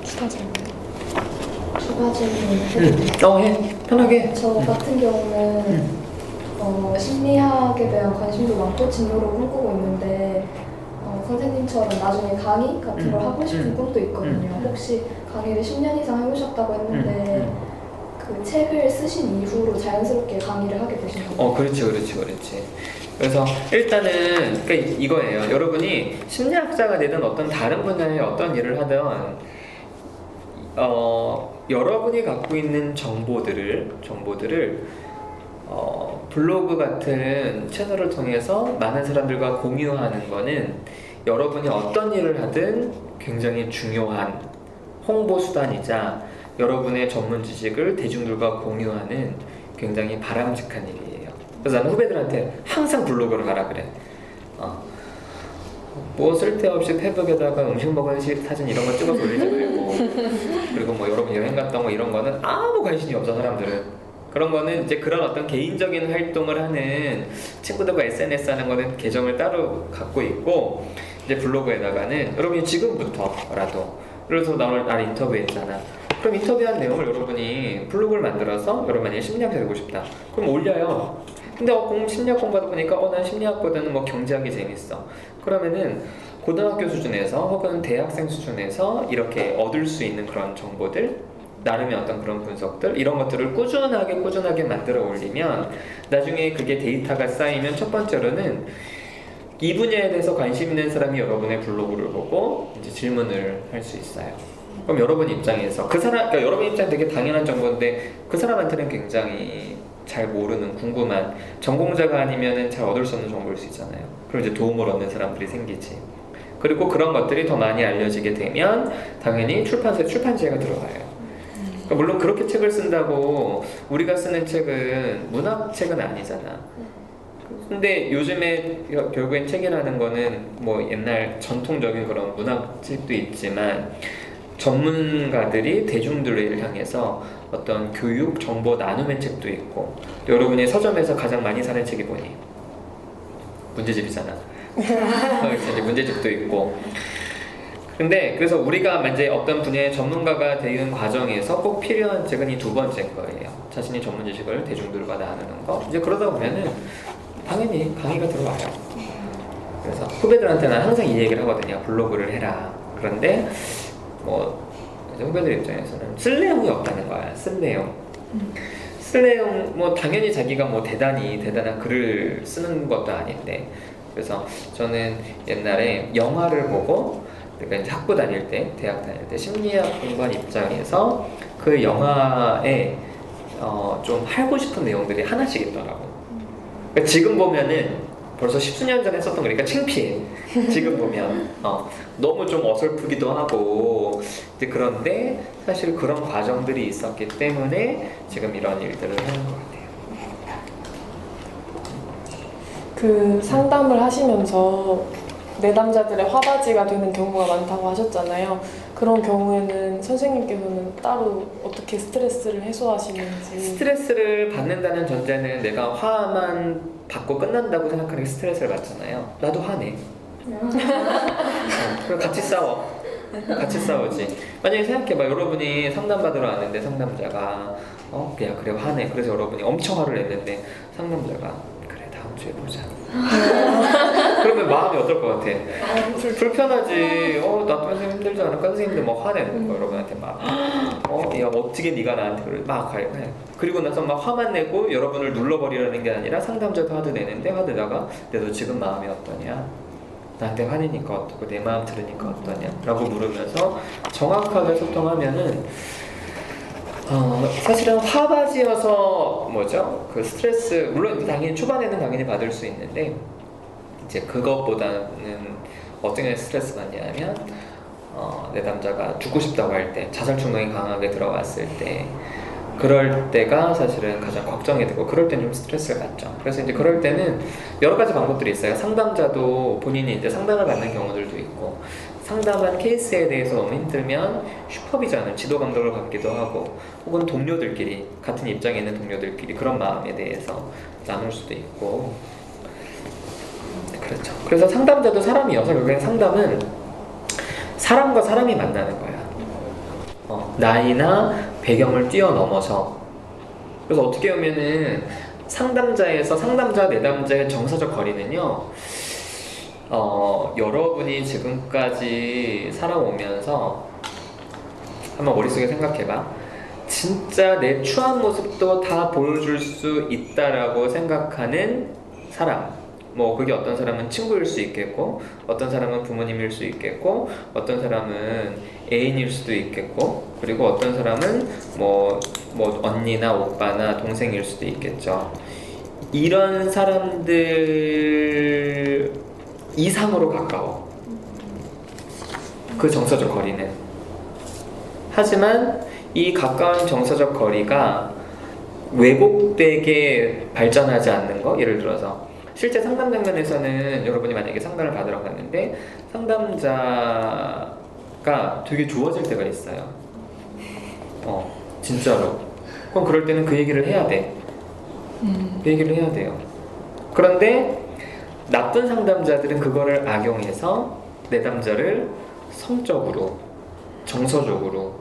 추가 질문. 추가 질문 해 편하게. 저 같은 경우는 심리학에 대한 관심도 많고 진로를 꿈꾸고 있는데 선생님처럼 나중에 강의 같은 걸 하고 싶은 꿈도 있거든요. 혹시 강의를 10년 이상 해오셨다고 했는데 그 책을 쓰신 이후로 자연스럽게 강의를 하게 되신 건가요? 그렇지. 그래서 일단은 그러니까 이거예요. 여러분이 심리학자가 되든 어떤 다른 분야의 어떤 일을 하든 여러분이 갖고 있는 정보들을 블로그 같은 채널을 통해서 많은 사람들과 공유하는 거는 여러분이 어떤 일을 하든 굉장히 중요한 홍보 수단이자 여러분의 전문 지식을 대중들과 공유하는 굉장히 바람직한 일이에요. 그래서 나는 후배들한테 항상 블로그를 가라 그래. 뭐 쓸데없이 페북에다가 음식 먹은 사진 이런 거 찍어서 올리지 말고 그리고 뭐 여러분 여행 갔다 뭐 이런 거는 아무 관심이 없어 사람들은. 그런 거는 이제 그런 어떤 개인적인 활동을 하는 친구들과 SNS 하는 거는 계정을 따로 갖고 있고 이제 블로그에다가는 여러분이 지금부터라도 그래서 나 오늘 날 인터뷰했잖아. 그럼 인터뷰한 내용을 여러분이 블로그를 만들어서 여러분 만약에 심리학자 되고 싶다. 그럼 올려요. 근데 심리학 공부하다 보니까 난 심리학보다는 뭐 경제학이 재밌어. 그러면은 고등학교 수준에서 혹은 대학생 수준에서 이렇게 얻을 수 있는 그런 정보들 나름의 어떤 그런 분석들 이런 것들을 꾸준하게 만들어 올리면 나중에 그게 데이터가 쌓이면 첫 번째로는 이 분야에 대해서 관심 있는 사람이 여러분의 블로그를 보고 이제 질문을 할 수 있어요. 그럼 여러분 입장에서 그러니까 여러분 입장에 되게 당연한 정보인데 그 사람한테는 굉장히 잘 모르는 궁금한 전공자가 아니면은 잘 얻을 수 없는 정보일 수 있잖아요. 그럼 이제 도움을 얻는 사람들이 생기지. 그리고 그런 것들이 더 많이 알려지게 되면 당연히 출판사에 들어가요. 그러니까 물론 그렇게 책을 쓴다고 우리가 쓰는 책은 문학책은 아니잖아. 근데 요즘에 결국엔 책이라는 거는 뭐 옛날 전통적인 그런 문학책도 있지만 전문가들이 대중들을 향해서 어떤 교육, 정보 나눔의 책도 있고 또 여러분이 서점에서 가장 많이 사는 책이 뭐니? 문제집이잖아. 이제 문제집도 있고 근데 그래서 우리가 이제 어떤 분야의 전문가가 되는 과정에서 꼭 필요한 책은 이 두 번째인 거예요. 자신의 전문 지식을 대중들과 나누는 거. 이제 그러다 보면은 당연히 강의가 들어와요. 그래서 후배들한테는 항상 이 얘기를 하거든요. 블로그를 해라. 그런데 뭐 이제 후배들 입장에서는 쓸 내용이 없다는 거야. 쓸 내용. 쓸 내용 뭐 당연히 자기가 뭐 대단한 글을 쓰는 것도 아닌데 그래서 저는 옛날에 영화를 보고 그러니까 이제 학부 다닐 때, 대학 다닐 때 심리학 공부한 입장에서 그 영화에 좀 하고 싶은 내용들이 하나씩 있더라고. 그러니까 지금 보면은 벌써 10수년 전에 썼던 거니까 창피해. 지금 보면 너무 좀 어설프기도 하고 이제 그런데 사실 그런 과정들이 있었기 때문에 지금 이런 일들을 하는 것 같아요. 그 상담을 하시면서 내담자들의 화바지가 되는 경우가 많다고 하셨잖아요. 그런 경우에는 선생님께서는 따로 어떻게 스트레스를 해소하시는지. 스트레스를 받는다는 전제는 내가 화만 받고 끝난다고 생각하는 게 스트레스를 받잖아요. 나도 화내. 그럼 같이 싸워. 같이 싸우지. 만약에 생각해봐. 여러분이 상담받으러 왔는데 상담자가 그냥 그래 화내. 그래서 여러분이 엄청 화를 냈는데 상담자가 그래 다음 주에 보자. 그러면 마음이 어떨 것 같아? 불편하지. 나 때문에 힘들지 않을까? 선생님들 막 화내는 거 여러분한테 막 야 어떻게 네가 나한테 그래 막 해. 그리고 나서 막 화만 내고 여러분을 눌러버리라는 게 아니라 상담자도 화도 내는데 화내다가 너 지금 마음이 어떠냐? 나한테 화내니까 어떻고 내 마음 들으니까 어떠냐? 라고 물으면서 정확하게 소통하면은 사실은 화바지여서 뭐죠? 그 스트레스 물론 당연히 초반에는 당연히 받을 수 있는데 이제 그것보다는 어떤 게 스트레스 받냐면 내 남자가 죽고 싶다고 할 때 자살 충동이 강하게 들어왔을 때 그럴 때가 사실은 가장 걱정이 되고 그럴 때는 좀 스트레스를 받죠. 그래서 이제 그럴 때는 여러 가지 방법들이 있어요. 상담자도 본인이 이제 상담을 받는 경우들도 있고 상담한 케이스에 대해서 너무 힘들면 슈퍼비전을 지도 감독을 받기도 하고 혹은 동료들끼리 같은 입장에 있는 동료들끼리 그런 마음에 대해서 나눌 수도 있고 그렇죠. 그래서 상담자도 사람이어서 결국엔 상담은 사람과 사람이 만나는 거야. 나이나 배경을 뛰어넘어서 그래서 어떻게 보면은 상담자에서 상담자 내담자의 정서적 거리는요 여러분이 지금까지 살아오면서 한번 머릿속에 생각해봐. 진짜 내 추한 모습도 다 보여줄 수 있다라고 생각하는 사람 뭐 그게 어떤 사람은 친구일 수 있겠고 어떤 사람은 부모님일 수 있겠고 어떤 사람은 애인일 수도 있겠고 그리고 어떤 사람은 뭐 언니나 오빠나 동생일 수도 있겠죠. 이런 사람들 이상으로 가까워 그 정서적 거리는. 하지만 이 가까운 정서적 거리가 왜곡되게 발전하지 않는 거. 예를 들어서 실제 상담 장면에서는 여러분이 만약에 상담을 받으러 갔는데 상담자가 되게 좋아질 때가 있어요. 진짜로. 그럼 그럴 때는 그 얘기를 해야 돼. 그 얘기를 해야 돼요. 그런데 나쁜 상담자들은 그거를 악용해서 내담자를 성적으로, 정서적으로,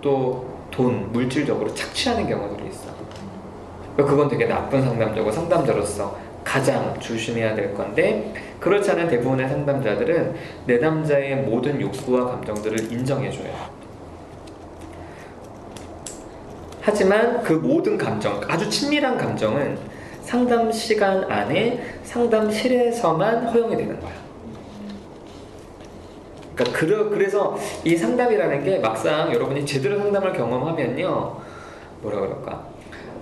또 돈, 물질적으로 착취하는 경우들이 있어. 그건 되게 나쁜 상담자고 상담자로서 가장 조심해야 될 건데 그렇지 않은 대부분의 상담자들은 내담자의 모든 욕구와 감정들을 인정해줘요. 하지만 그 모든 감정, 아주 친밀한 감정은 상담 시간 안에 상담실에서만 허용이 되는 거야. 그러니까 그래서 이 상담이라는 게 막상 여러분이 제대로 상담을 경험하면요 뭐라 그럴까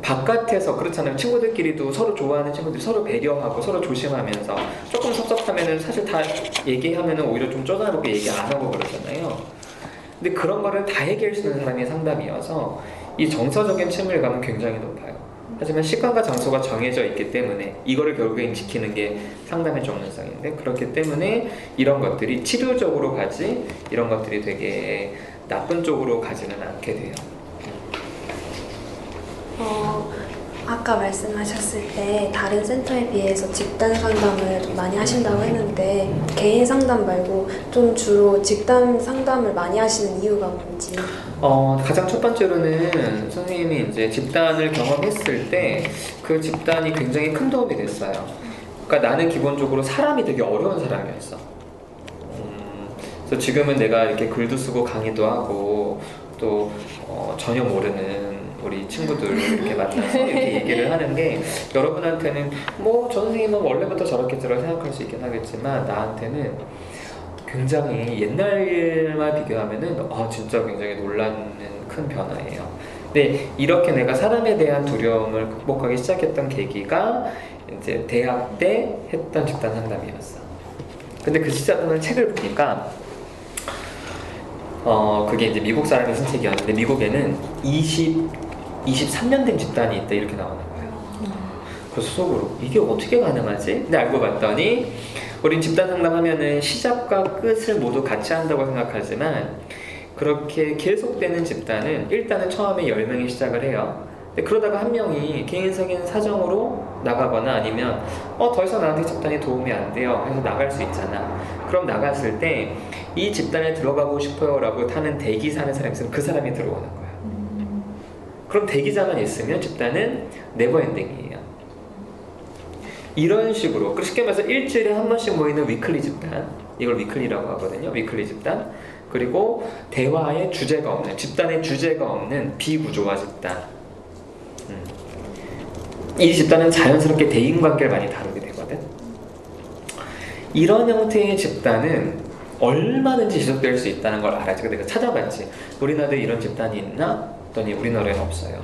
바깥에서 그렇잖아요. 친구들끼리도 서로 좋아하는 친구들이 서로 배려하고 서로 조심하면서 조금 섭섭하면은 사실 다 얘기하면은 오히려 좀 쪼잔하게 얘기 안 하고 그러잖아요. 근데 그런 거를 다 해결할 수 있는 사람이 상담이어서 이 정서적인 친밀감은 굉장히 높아요. 하지만 시간과 장소가 정해져 있기 때문에 이거를 결국엔 지키는 게 상담의 전문성인데 그렇기 때문에 이런 것들이 치료적으로 가지 이런 것들이 되게 나쁜 쪽으로 가지는 않게 돼요. 아까 말씀하셨을 때 다른 센터에 비해서 집단 상담을 좀 많이 하신다고 했는데 개인 상담 말고 좀 주로 집단 상담을 많이 하시는 이유가 뭔지. 가장 첫 번째로는 선생님이 이제 집단을 경험했을 때 그 집단이 굉장히 큰 도움이 됐어요. 그러니까 나는 기본적으로 사람이 되게 어려운 사람이었어. 그래서 지금은 내가 이렇게 글도 쓰고 강의도 하고 또 전혀 모르는 우리 친구들 이렇게 만나서 이렇게 얘기를 하는 게 여러분한테는 뭐 저 선생님은 원래부터 저렇겠지라고 생각할 수 있긴 하겠지만 나한테는 굉장히 옛날과 비교하면은 진짜 굉장히 놀라는 큰 변화예요. 근데 이렇게 내가 사람에 대한 두려움을 극복하기 시작했던 계기가 이제 대학 때 했던 집단 상담이었어. 근데 그 집단은 책을 보니까 그게 이제 미국 사람이 쓴 책이었는데 미국에는 23년 된 집단이 있다 이렇게 나오는 거예요. 그래서 속으로 이게 어떻게 가능하지? 근데 알고 봤더니 우린 집단 상담하면은 시작과 끝을 모두 같이 한다고 생각하지만 그렇게 계속되는 집단은 일단은 처음에 10명이 시작을 해요. 근데 그러다가 한 명이 개인적인 사정으로 나가거나 아니면 더 이상 나한테 집단이 도움이 안 돼요 해서 나갈 수 있잖아. 그럼 나갔을 때 이 집단에 들어가고 싶어요 라고 타는 대기사는 사람이 있으면 그 사람이 들어오는 거야. 그럼 대기자만 있으면 집단은 네버엔딩이에요. 이런 식으로 쉽게 말해서 일주일에 한 번씩 모이는 위클리 집단, 이걸 위클리라고 하거든요. 위클리 집단. 그리고 대화의 주제가 없는, 집단의 주제가 없는 비구조화 집단. 이 집단은 자연스럽게 대인관계를 많이 다루게 되거든. 이런 형태의 집단은 얼마든지 지속될 수 있다는 걸 알아야지. 내가 찾아봤지. 우리나라에 이런 집단이 있나? 그랬더니 우리나라에는 없어요.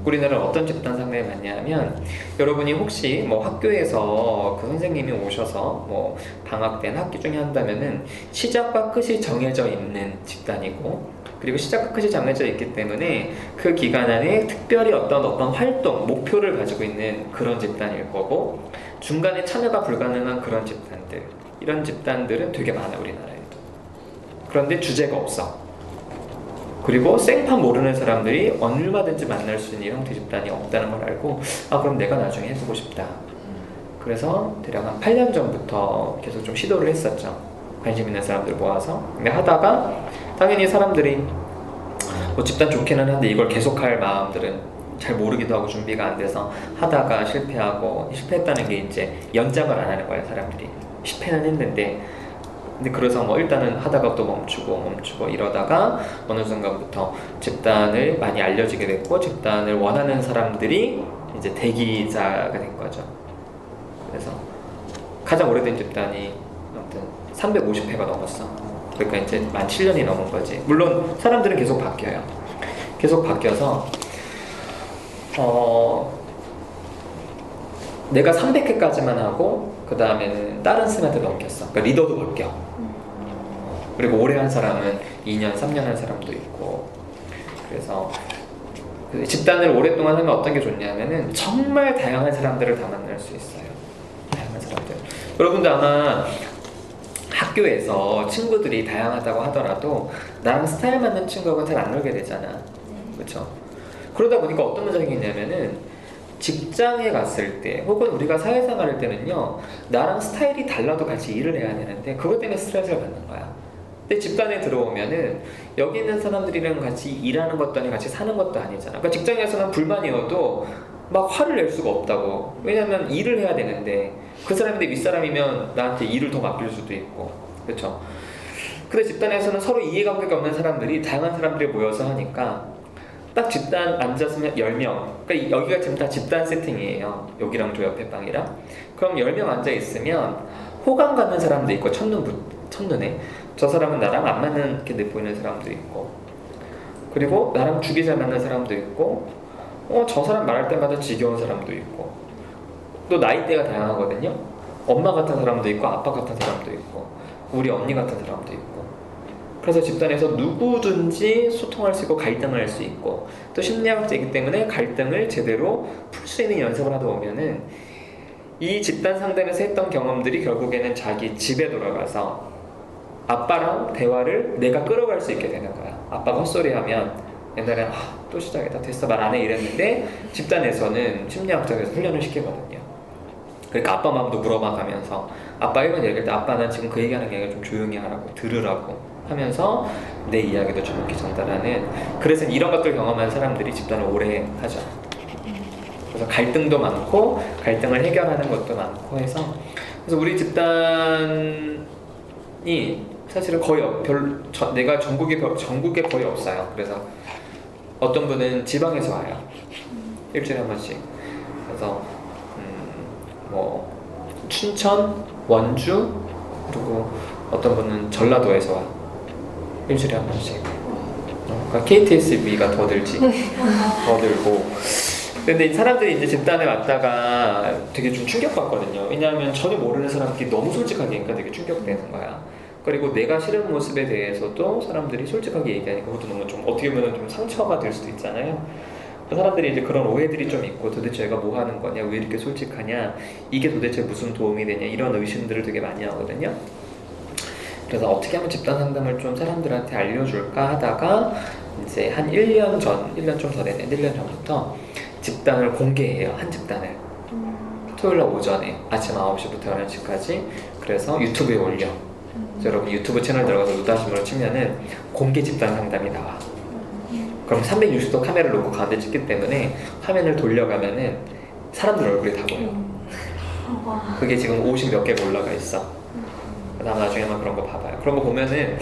우리나라는 어떤 집단 상담이 많냐면 여러분이 혹시 뭐 학교에서 그 선생님이 오셔서 뭐 방학 때는 학기 중에 한다면은 시작과 끝이 정해져 있는 집단이고, 그리고 시작과 끝이 정해져 있기 때문에 그 기간 안에 특별히 어떤 활동, 목표를 가지고 있는 그런 집단일 거고, 중간에 참여가 불가능한 그런 집단들, 이런 집단들은 되게 많아 우리나라에도. 그런데 주제가 없어. 그리고 생판 모르는 사람들이 얼마든지 만날 수 있는 형태 집단이 없다는 걸 알고, 아 그럼 내가 나중에 해보고 싶다. 그래서 대략 한 8년 전부터 계속 좀 시도를 했었죠. 관심 있는 사람들 모아서. 근데 하다가 당연히 사람들이 뭐 집단 좋기는 한데 이걸 계속할 마음들은 잘 모르기도 하고 준비가 안 돼서 하다가 실패하고, 실패했다는 게 이제 연장을 안 하는 거예요. 사람들이 실패는 했는데, 근데 그래서 뭐 일단은 하다가 또 멈추고 이러다가 어느 순간부터 집단을 많이 알려지게 됐고, 집단을 원하는 사람들이 이제 대기자가 된 거죠. 그래서 가장 오래된 집단이 아무튼 350회가 넘었어. 그러니까 이제 만 7년이 넘은 거지. 물론 사람들은 계속 바뀌어요. 계속 바뀌어서 내가 300회까지만 하고 그 다음에는 다른 스님한테 넘겼어. 그러니까 리더도 바뀌어. 그리고 오래 한 사람은 2년, 3년 한 사람도 있고. 그래서 집단을 오랫동안 하면 어떤 게 좋냐면은 정말 다양한 사람들을 다 만날 수 있어요. 다양한 사람들. 여러분도 아마 학교에서 친구들이 다양하다고 하더라도 나랑 스타일 맞는 친구하고는 잘 안 놀게 되잖아. 그렇죠? 그러다 보니까 어떤 문제가 생기냐면은 직장에 갔을 때 혹은 우리가 사회생활 할 때는요, 나랑 스타일이 달라도 같이 일을 해야 되는데 그것 때문에 스트레스를 받는 거야. 근데 집단에 들어오면은 여기 있는 사람들이랑 같이 일하는 것도 아니고 같이 사는 것도 아니잖아. 그러니까 직장에서는 불만이어도 막 화를 낼 수가 없다고. 왜냐면 일을 해야 되는데 그 사람이 내 윗사람이면 나한테 일을 더 맡길 수도 있고. 그렇죠? 근데 집단에서는 서로 이해관계가 없는 사람들이 다양한 사람들이 모여서 하니까 딱 집단 앉았으면 10명. 그러니까 여기가 지금 다 집단 세팅이에요. 여기랑 저 옆에 방이랑. 그럼 10명 앉아있으면 호감 갖는 사람도 있고, 첫눈에 저 사람은 나랑 안 맞는 게 보이는 사람도 있고, 그리고 나랑 죽이 잘 맞는 사람도 있고, 저 사람 말할 때마다 지겨운 사람도 있고, 또 나이대가 다양하거든요. 엄마 같은 사람도 있고, 아빠 같은 사람도 있고, 우리 언니 같은 사람도 있고. 그래서 집단에서 누구든지 소통할 수 있고 갈등을 할 수 있고, 또 심리학자이기 때문에 갈등을 제대로 풀 수 있는 연습을 하다 보면은 이 집단 상담에서 했던 경험들이 결국에는 자기 집에 돌아가서 아빠랑 대화를 내가 끌어갈 수 있게 되는 거야. 아빠가 헛소리하면 옛날에 또 시작이다, 됐어, 말 안 해 이랬는데 집단에서는 심리학자에서 훈련을 시키거든요. 그러니까 아빠 마음도 물어봐가면서 아빠 이런 얘기할 때 아빠 난 지금 그 얘기하는 게 아니라 좀 조용히 하라고, 들으라고 하면서 내 이야기도 정확히 전달하는. 그래서 이런 것들 경험한 사람들이 집단을 오래 하죠. 그래서 갈등도 많고 갈등을 해결하는 것도 많고 해서, 그래서 우리 집단이 사실은 거의 내가 전국에 거의 없어요. 그래서 어떤 분은 지방에서 와요. 일주일에 한 번씩. 그래서 뭐 춘천, 원주, 그리고 어떤 분은 전라도에서 와. 일주일에 한 번씩. 그러니까 KTSB가 더 들지. 더 들고. 근데 사람들이 이제 집단에 왔다가 되게 좀 충격받거든요. 왜냐하면 전혀 모르는 사람들이 너무 솔직하게 하니까 되게 충격되는 거야. 그리고 내가 싫은 모습에 대해서도 사람들이 솔직하게 얘기하니까 그것도 너무 좀 어떻게 보면 좀 상처가 될 수도 있잖아요. 사람들이 이제 그런 오해들이 좀 있고, 도대체 얘가 뭐 하는 거냐, 왜 이렇게 솔직하냐, 이게 도대체 무슨 도움이 되냐, 이런 의심들을 되게 많이 하거든요. 그래서 어떻게 하면 집단 상담을 좀 사람들한테 알려줄까 하다가 이제 한 1년 좀 더 됐네. 1년 전부터 집단을 공개해요. 한 집단을. 토요일 날 오전에 아침 9시부터 11시까지. 그래서 유튜브에 올려. 여러분 유튜브 채널 들어가서 루다심으로 치면은 공개 집단 상담이 나와. 그럼 360도 카메라를 놓고 가운데 찍기 때문에 화면을 돌려가면은 사람들 얼굴이 다 보여. 그게 지금 50 몇 개가 올라가 있어. 다음 나중에 한번 그런 거 봐봐요. 그런 거 보면은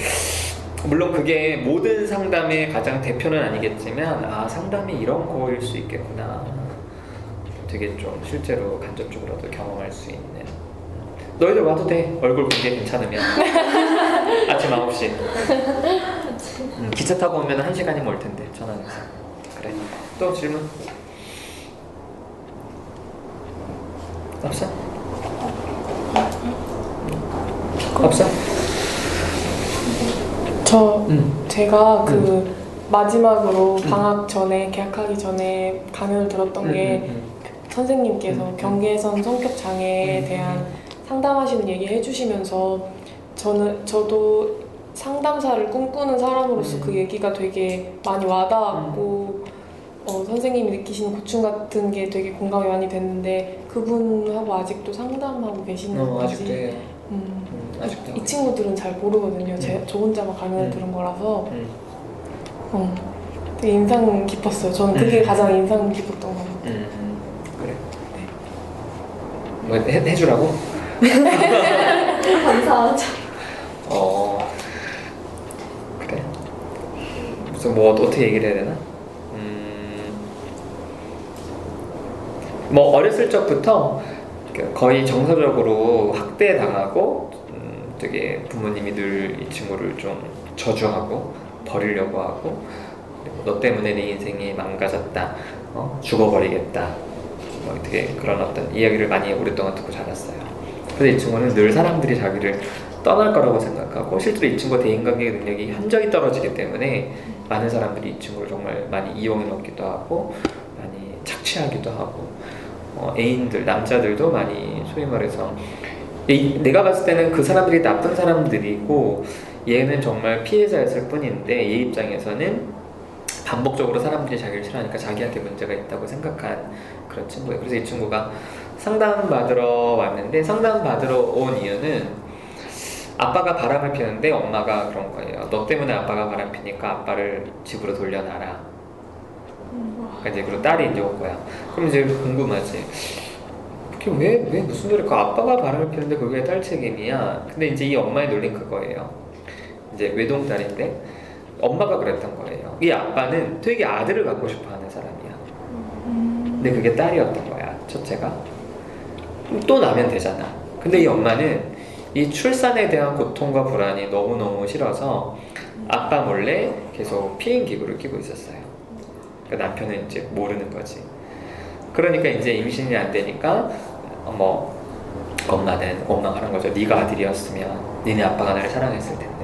물론 그게 모든 상담의 가장 대표는 아니겠지만 상담이 이런 거일 수 있겠구나. 되게 좀 실제로 간접적으로도 경험할 수 있는. 너희들 와도 돼. 얼굴 공개 괜찮으면. 아침 9시. 기차 타고 오면 1시간이면 올 텐데, 천안에서. 그래. 또 질문? 없어? 없어? 제가 그 마지막으로 방학 전에 개학하기 전에 강연을 들었던 게 선생님께서 경계선 성격 장애에 대한 상담하시는 얘기 해주시면서 저도 상담사를 꿈꾸는 사람으로서 그 얘기가 되게 많이 와닿았고 선생님이 느끼시는 고충 같은 게 되게 공감이 많이 됐는데 그분하고 아직도 상담하고 계시는 건지 아직도 해요. 아직도. 이 친구들은 잘 모르거든요. 저 혼자만 강연을 들은 거라서 되게 인상 깊었어요. 저는 그게 가장 인상 깊었던 것 같아요. 그래. 뭐 해주라고? 감사하죠. 그래. 무슨 뭐 어떻게 얘기를 해야 되나? 뭐 어렸을 적부터 거의 정서적으로 학대당하고 되게 부모님이 늘 이 친구를 좀 저주하고 버리려고 하고 너 때문에 내 인생이 망가졌다, 죽어버리겠다, 뭐 되게 그런 어떤 이야기를 많이 오랫동안 듣고 자랐어요. 그래서 이 친구는 늘 사람들이 자기를 떠날 거라고 생각하고 실제로 이 친구의 대인관계 능력이 현저히 떨어지기 때문에 많은 사람들이 이 친구를 정말 많이 이용해 먹기도 하고 많이 착취하기도 하고 애인들, 남자들도 많이 소위 말해서 내가 봤을 때는 그 사람들이 나쁜 사람들이고 얘는 정말 피해자였을 뿐인데 얘 입장에서는 반복적으로 사람들이 자기를 싫어하니까 자기한테 문제가 있다고 생각한 그런 친구예요. 그래서 이 친구가 상담받으러 왔는데 상담받으러 온 이유는 아빠가 바람을 피우는데 엄마가 그런 거예요. 너 때문에 아빠가 바람 피니까 아빠를 집으로 돌려놔라. 그러니까 이제 그리고 딸이 이제 올 거야. 그럼 이제 궁금하지. 왜 무슨 소리일까? 아빠가 바람을 피우는데 그게 딸 책임이야. 근데 이제 이 엄마의 논리는 그거예요. 이제 외동딸인데 엄마가 그랬던 거예요. 이 아빠는 되게 아들을 갖고 싶어하는 사람이야. 근데 그게 딸이었던 거야. 첫째가. 또 나면 되잖아. 근데 이 엄마는 이 출산에 대한 고통과 불안이 너무너무 싫어서 아빠 몰래 계속 피임기구를 끼고 있었어요. 그러니까 남편은 이제 모르는 거지. 그러니까 이제 임신이 안 되니까 엄마는 원망하는 거죠. 네가 아들이었으면 니네 아빠가 나를 사랑했을 텐데.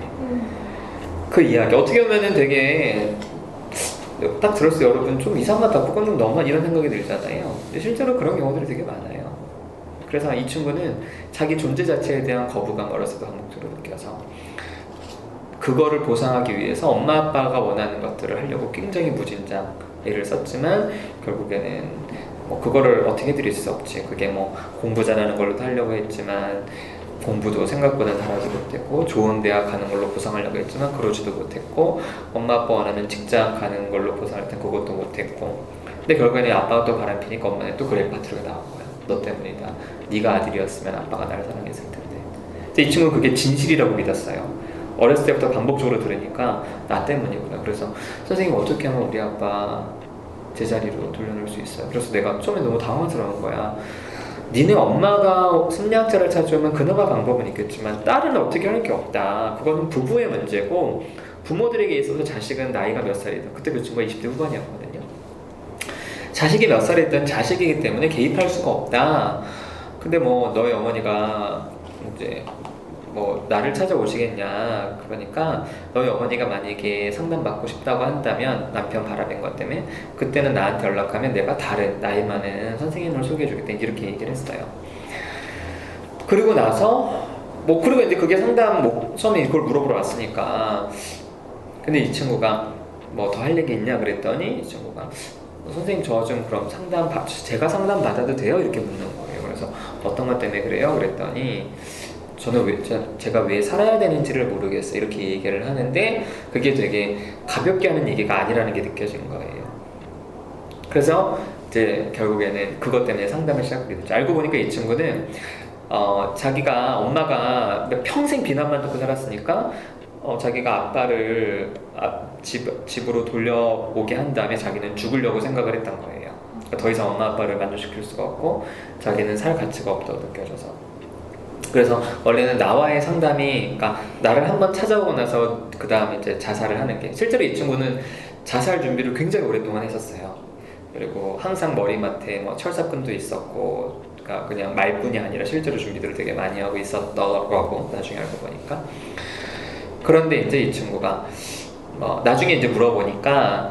그 이야기 어떻게 보면은 되게 딱 들었어요. 여러분 좀 이상하다, 그건 좀 너무한 이런 생각이 들잖아요. 근데 실제로 그런 경우들이 되게 많아요. 그래서 이 친구는 자기 존재 자체에 대한 거부감 어렸을 때 반복적으로 느껴서 그거를 보상하기 위해서 엄마 아빠가 원하는 것들을 하려고 굉장히 무진장 애를 썼지만 결국에는 그거를 어떻게 드릴 수 없지. 그게 공부 잘하는 걸로도 하려고 했지만 공부도 생각보다 잘하지 못했고 좋은 대학 가는 걸로 보상하려고 했지만 그러지도 못했고 엄마 아빠 원하는 직장 가는 걸로 보상할 땐 그것도 못했고 근데 결국에는 아빠가 또 바람피니까 엄마는 또 그 레파토리가 나온 거야. 너 때문이다. 네가 아들이었으면 아빠가 나를 사랑했을 텐데. 이 친구는 그게 진실이라고 믿었어요. 어렸을 때부터 반복적으로 들으니까 나 때문이구나. 그래서 선생님 어떻게 하면 우리 아빠 제자리로 돌려놓을 수 있어요? 그래서 내가 처음에 너무 당황스러운 거야. 니네 엄마가 심리학자를 찾아오면 그나마 방법은 있겠지만 딸은 어떻게 하는 게 없다. 그거는 부부의 문제고 부모들에게 있어서 자식은 나이가 몇 살이든 그때 그 친구가 20대 후반이었거든요. 자식이 몇 살이든 자식이기 때문에 개입할 수가 없다. 근데 너희 어머니가 이제 나를 찾아오시겠냐. 그러니까 너희 어머니가 만약에 상담받고 싶다고 한다면 남편 바람인 것 때문에 그때는 나한테 연락하면 내가 다른 나이 많은 선생님을 소개해주겠다. 이렇게 얘기를 했어요. 그리고 나서 그리고 이제 그게 상담 처음에 그걸 물어보러 왔으니까 근데 이 친구가 더 할 얘기 있냐 그랬더니 이 친구가 선생님 저 좀 그럼 제가 상담 받아도 돼요? 이렇게 묻는 거예요. 그래서 어떤 것 때문에 그래요? 그랬더니 저는 제가 왜 살아야 되는지를 모르겠어요. 이렇게 얘기를 하는데 그게 되게 가볍게 하는 얘기가 아니라는 게 느껴진 거예요. 그래서 이제 결국에는 그것 때문에 상담을 시작하게 됐죠. 알고 보니까 이 친구는 자기가 엄마가 평생 비난만 듣고 살았으니까 자기가 아빠를 집으로 돌려오게 한 다음에 자기는 죽으려고 생각을 했던 거예요. 그러니까 더 이상 엄마 아빠를 만족시킬 수가 없고 자기는 살 가치가 없다고 느껴져서. 그래서 원래는 나와의 상담이, 그러니까 나를 한번 찾아오고 나서 그 다음에 이제 자살을 하는 게, 실제로 이 친구는 자살 준비를 굉장히 오랫동안 했었어요. 그리고 항상 머리맡에 뭐 철사끈도 있었고, 그러니까 그냥 말뿐이 아니라 실제로 준비들을 되게 많이 하고 있었더라고, 나중에 알고 보니까. 그런데 이제 이 친구가 나중에 이제 물어보니까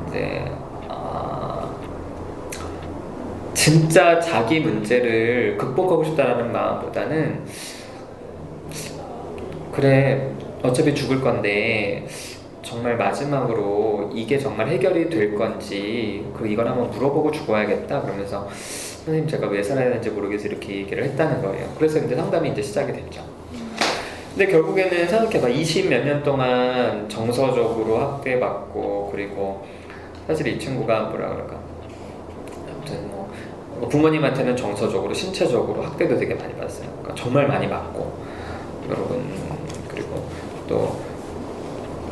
이제 진짜 자기 문제를 극복하고 싶다라는 마음보다는, 그래 어차피 죽을 건데 정말 마지막으로 이게 정말 해결이 될 건지 이걸 한번 물어보고 죽어야겠다, 그러면서 선생님 제가 왜 살아야 되는지 모르겠어 이렇게 얘기를 했다는 거예요. 그래서 이제 상담이 이제 시작이 됐죠. 근데 결국에는 생각해봐, 20 몇 년 동안 정서적으로 학대받고, 그리고 사실 이 친구가 뭐라 그럴까, 아무튼 부모님한테는 정서적으로 신체적으로 학대도 되게 많이 받았어요. 그러니까 정말 많이 받고, 여러분, 그리고 또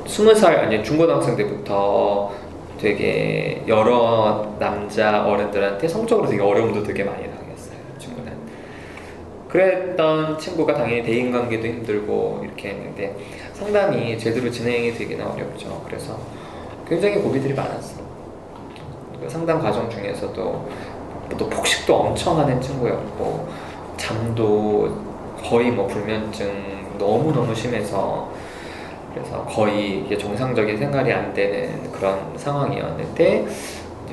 20살 아니 중고등학생 때부터 되게 여러 남자 어른들한테 성적으로 되게 어려움도 되게 많이 당했어요, 친구는. 그랬던 친구가 당연히 대인관계도 힘들고 이렇게 했는데, 상담이 제대로 진행이 되기는 어렵죠. 그래서 굉장히 고민들이 많았어. 상담 과정 중에서도 또 폭식도 엄청 하는 친구였고, 잠도 거의 불면증 너무너무 심해서, 그래서 거의 이게 정상적인 생활이 안 되는 그런 상황이었는데,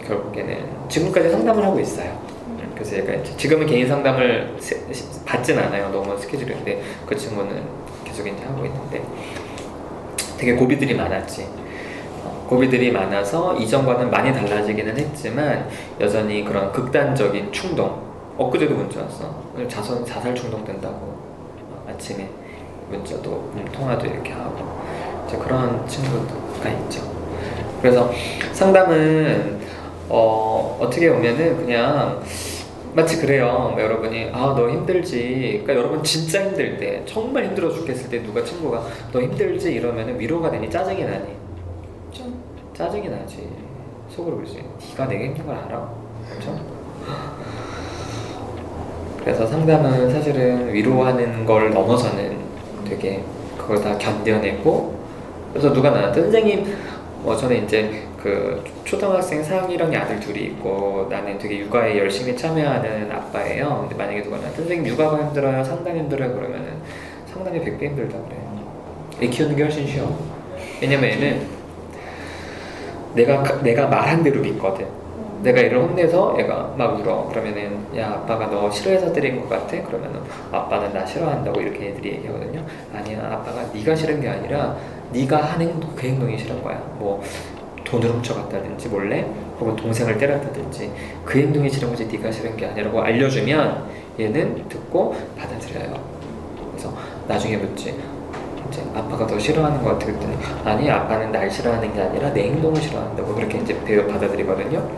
결국에는 지금까지 상담을 하고 있어요. 그래서 얘가 지금은 개인 상담을 받진 않아요. 너무 스케줄인데, 그 친구는 계속 이제 하고 있는데, 되게 고비들이 많았지. 고비들이 많아서 이전과는 많이 달라지기는 했지만 여전히 그런 극단적인 충동. 엊그제도 문자 왔어. 오늘 자살 충동 된다고. 아침에 문자도 통화도 이렇게 하고, 이제 그런 친구가 있죠. 그래서 상담은 어떻게 보면은 그냥 마치 그래요. 여러분이 너 힘들지, 그러니까 여러분 진짜 힘들 때, 정말 힘들어 죽겠을 때 누가 친구가 너 힘들지 이러면은 위로가 되니 짜증이 나니? 짜증이 나지. 속으로 그러지. 네가 내가 힘든 걸 알아? 그렇죠? 그래서 상담은 사실은 위로하는 걸 넘어서는 되게 그걸 다 견뎌내고, 그래서 누가 나한테 선생님, 저는 이제 그 초등학생 4학년이 아들 둘이 있고, 나는 되게 육아에 열심히 참여하는 아빠예요. 근데 만약에 누가 나한테 선생님 육아가 힘들어요, 상담 힘들어요 그러면은 상담이 100배 힘들다 그래. 애 키우는 게 훨씬 쉬워. 왜냐면 얘는 내가 말한 대로 믿거든. 내가 얘를 혼내서 얘가 막 울어. 그러면은 야, 아빠가 너 싫어해서 때린 것 같아? 그러면은 아빠는 나 싫어한다고 이렇게 애들이 얘기하거든요. 아니야, 아빠가 네가 싫은 게 아니라 네가 하는 그 행동이 싫은 거야. 돈을 훔쳐갔다든지 몰래, 혹은 동생을 때렸다든지 그 행동이 싫은 거지 네가 싫은 게 아니라고 알려주면 얘는 듣고 받아들여요. 그래서 나중에 묻지, 이제 아빠가 더 싫어하는 것 같아 그랬더니 아니, 아빠는 날 싫어하는 게 아니라 내 행동을 싫어한다고, 그렇게 이제 받아들이거든요.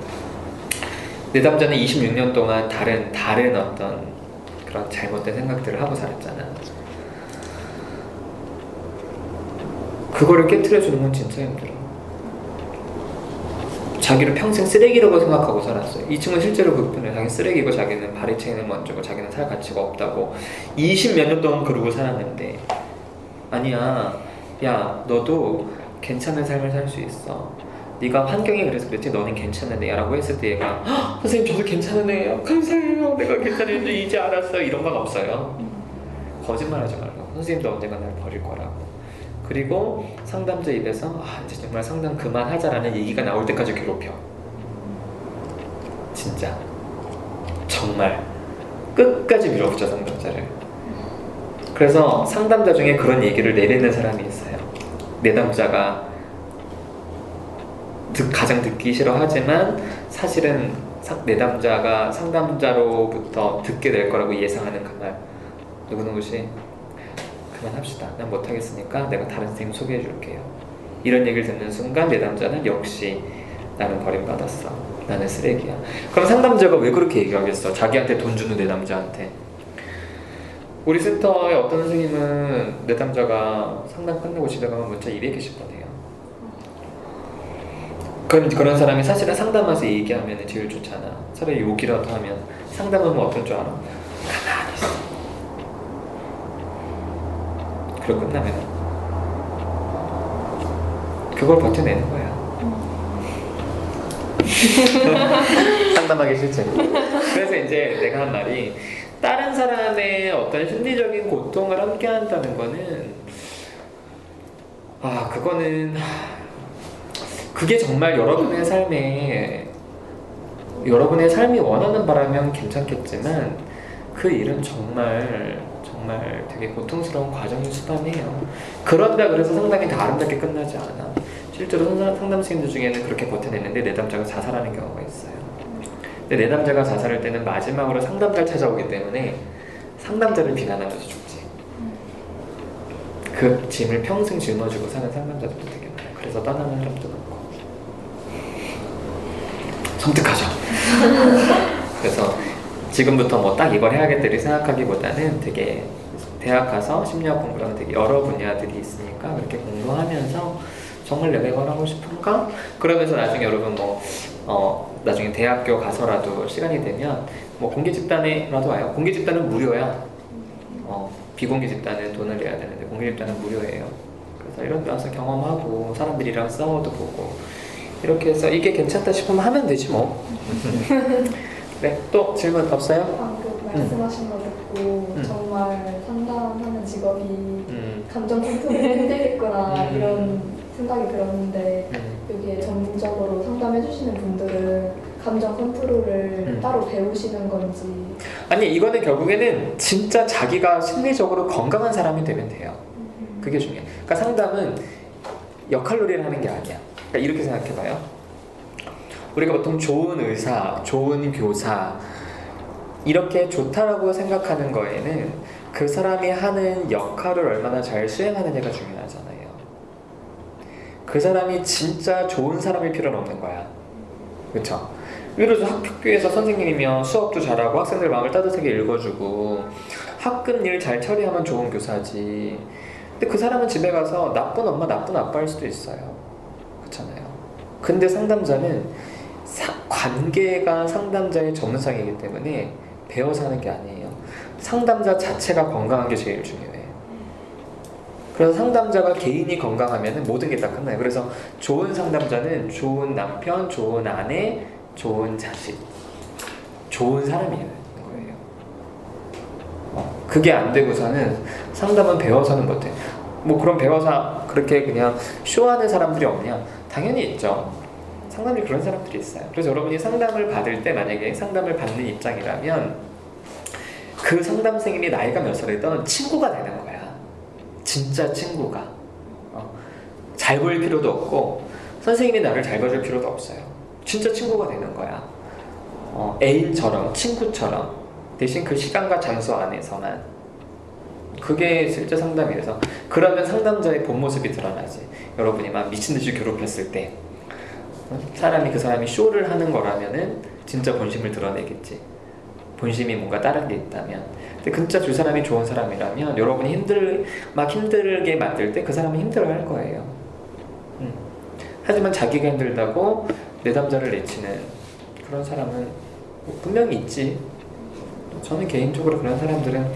내담자는 26년 동안 다른 어떤 그런 잘못된 생각들을 하고 살았잖아. 그거를 깨트려주는 건 진짜 힘들어. 자기를 평생 쓰레기라고 생각하고 살았어요. 이 친구는 실제로 그 표현을, 자기는 쓰레기고 자기는 발의 체인을 먼저고 자기는 살 가치가 없다고 20몇 년 동안 그러고 살았는데, 아니야, 야 너도 괜찮은 삶을 살 수 있어. 네가 환경이 그래서 그랬지 너는 괜찮은 애야 라고 했을 때 얘가 선생님 저도 괜찮은 애예요, 감사해요, 내가 괜찮은데 이제 알았어요, 이런 건 없어요. 거짓말하지 말라고. 선생님도 언젠가 날 버릴 거라고. 그리고 상담자 입에서 이제 정말 상담 그만하자라는 얘기가 나올 때까지 괴롭혀. 진짜 정말 끝까지 밀어붙여, 상담자를. 그래서 상담자 중에 그런 얘기를 내뱉는 사람이 있어요. 내담자가 가장 듣기 싫어하지만 사실은 내담자가 상담자로부터 듣게 될 거라고 예상하는 그 말. 누구누구씨 그만합시다. 난 못하겠으니까 내가 다른 선생님 소개해 줄게요. 이런 얘기를 듣는 순간 내담자는 역시 나는 버림받았어, 나는 쓰레기야. 그럼 상담자가 왜 그렇게 얘기하겠어? 자기한테 돈 주는 내담자한테. 우리 센터에 어떤 선생님은 내담자가 상담 끝나고 집에 가면 문자 200개씩 보내요. 그런 사람이 사실은 상담 와서 얘기하면 제일 좋잖아. 차라리 욕이라도 하면. 상담하면 어떨 줄 알아? 가만히 있어. 그리고 끝나면 그걸 버텨내는 거야. 상담하기 싫지. 그래서 이제 내가 한 말이 다른 사람의 어떤 심리적인 고통을 함께 한다는 거는 그거는 그게 정말 여러분의 삶이 원하는 바라면 괜찮겠지만 그 일은 정말 되게 고통스러운 과정일 수단이에요. 그런다 그래서 상담이 다 아름답게 끝나지 않아. 실제로 상담생들 중에는 그렇게 버텨냈는데 내담자가 자살하는 경우가 있어요. 근데 내담자가 자살할 때는 마지막으로 상담자를 찾아오기 때문에 상담자를 비난하면서 죽지. 그 짐을 평생 짊어지고 사는 상담자들도 되게 많아요. 그래서 떠나는 사람도 많고. 섬뜩하죠. 그래서 지금부터 뭐 딱 이걸 해야겠다 이렇게 생각하기보다는 되게 대학 가서 심리학 공부를 하면 되게 여러 분야들이 있으니까 그렇게 공부하면서 정말 내가 이걸 하고 싶은가? 그러면서 나중에 여러분 나중에 대학교 가서라도 시간이 되면 뭐 공개 집단에라도 와요. 공개 집단은 무료야. 비공개 집단은 돈을 내야 되는데 공개 집단은 무료예요. 그래서 이런 데 와서 경험하고 사람들이랑 싸워도 보고 이렇게 해서 이게 괜찮다 싶으면 하면 되지 뭐. 네, 또 질문 없어요? 방금 말씀하신 거 듣고 정말 상담하는 직업이 감정 컨트롤이 힘들겠구나 이런 생각이 들었는데 여기에 전문적으로 상담해 주시는 분들은 감정 컨트롤을 따로 배우시는 건지. 아니 이거는 결국에는 진짜 자기가 심리적으로 건강한 사람이 되면 돼요. 그게 중요해. 그러니까 상담은 역할놀이를 하는 게 아니야. 그러니까 이렇게 생각해봐요. 우리가 보통 좋은 의사, 좋은 교사 이렇게 좋다라고 생각하는 거에는 그 사람이 하는 역할을 얼마나 잘 수행하느냐가 중요하잖아요. 그 사람이 진짜 좋은 사람일 필요는 없는 거야. 그쵸? 예를 들어서 학교에서 선생님이면 수업도 잘하고 학생들 마음을 따뜻하게 읽어주고 학급 일 잘 처리하면 좋은 교사지. 근데 그 사람은 집에 가서 나쁜 엄마, 나쁜 아빠일 수도 있어요. 그렇잖아요. 근데 상담자는 관계가 상담자의 전문성이기 때문에 배워서 하는 게 아니에요. 상담자 자체가 건강한 게 제일 중요해요. 그래서 상담자가 개인이 건강하면 모든 게 다 끝나요. 그래서 좋은 상담자는 좋은 남편, 좋은 아내, 좋은 자식, 좋은 사람이어야 되는 거예요. 그게 안 되고서는 상담은 배워서는 못해. 뭐 그럼 배워서 그렇게 그냥 쇼하는 사람들이 없냐? 당연히 있죠. 상담이 그런 사람들이 있어요. 그래서 여러분이 상담을 받을 때 만약에 상담을 받는 입장이라면 그 상담생님이 나이가 몇 살이든 친구가 되는 거야. 진짜 친구가. 잘 보일 필요도 없고 선생님이 나를 잘 봐줄 필요도 없어요. 진짜 친구가 되는 거야. 애인처럼, 친구처럼. 대신 그 시간과 장소 안에서만. 그게 실제 상담이라서. 그러면 상담자의 본 모습이 드러나지. 여러분이 막 미친듯이 괴롭혔을 때 사람이 그 사람이 쇼를 하는 거라면은 진짜 본심을 드러내겠지. 본심이 뭔가 다른 게 있다면. 근데 진짜 두 사람이 좋은 사람이라면 여러분이 힘들게 만들 때 그 사람은 힘들어할 거예요. 하지만 자기가 힘들다고 내담자를 내치는 그런 사람은 분명히 있지. 저는 개인적으로 그런 사람들은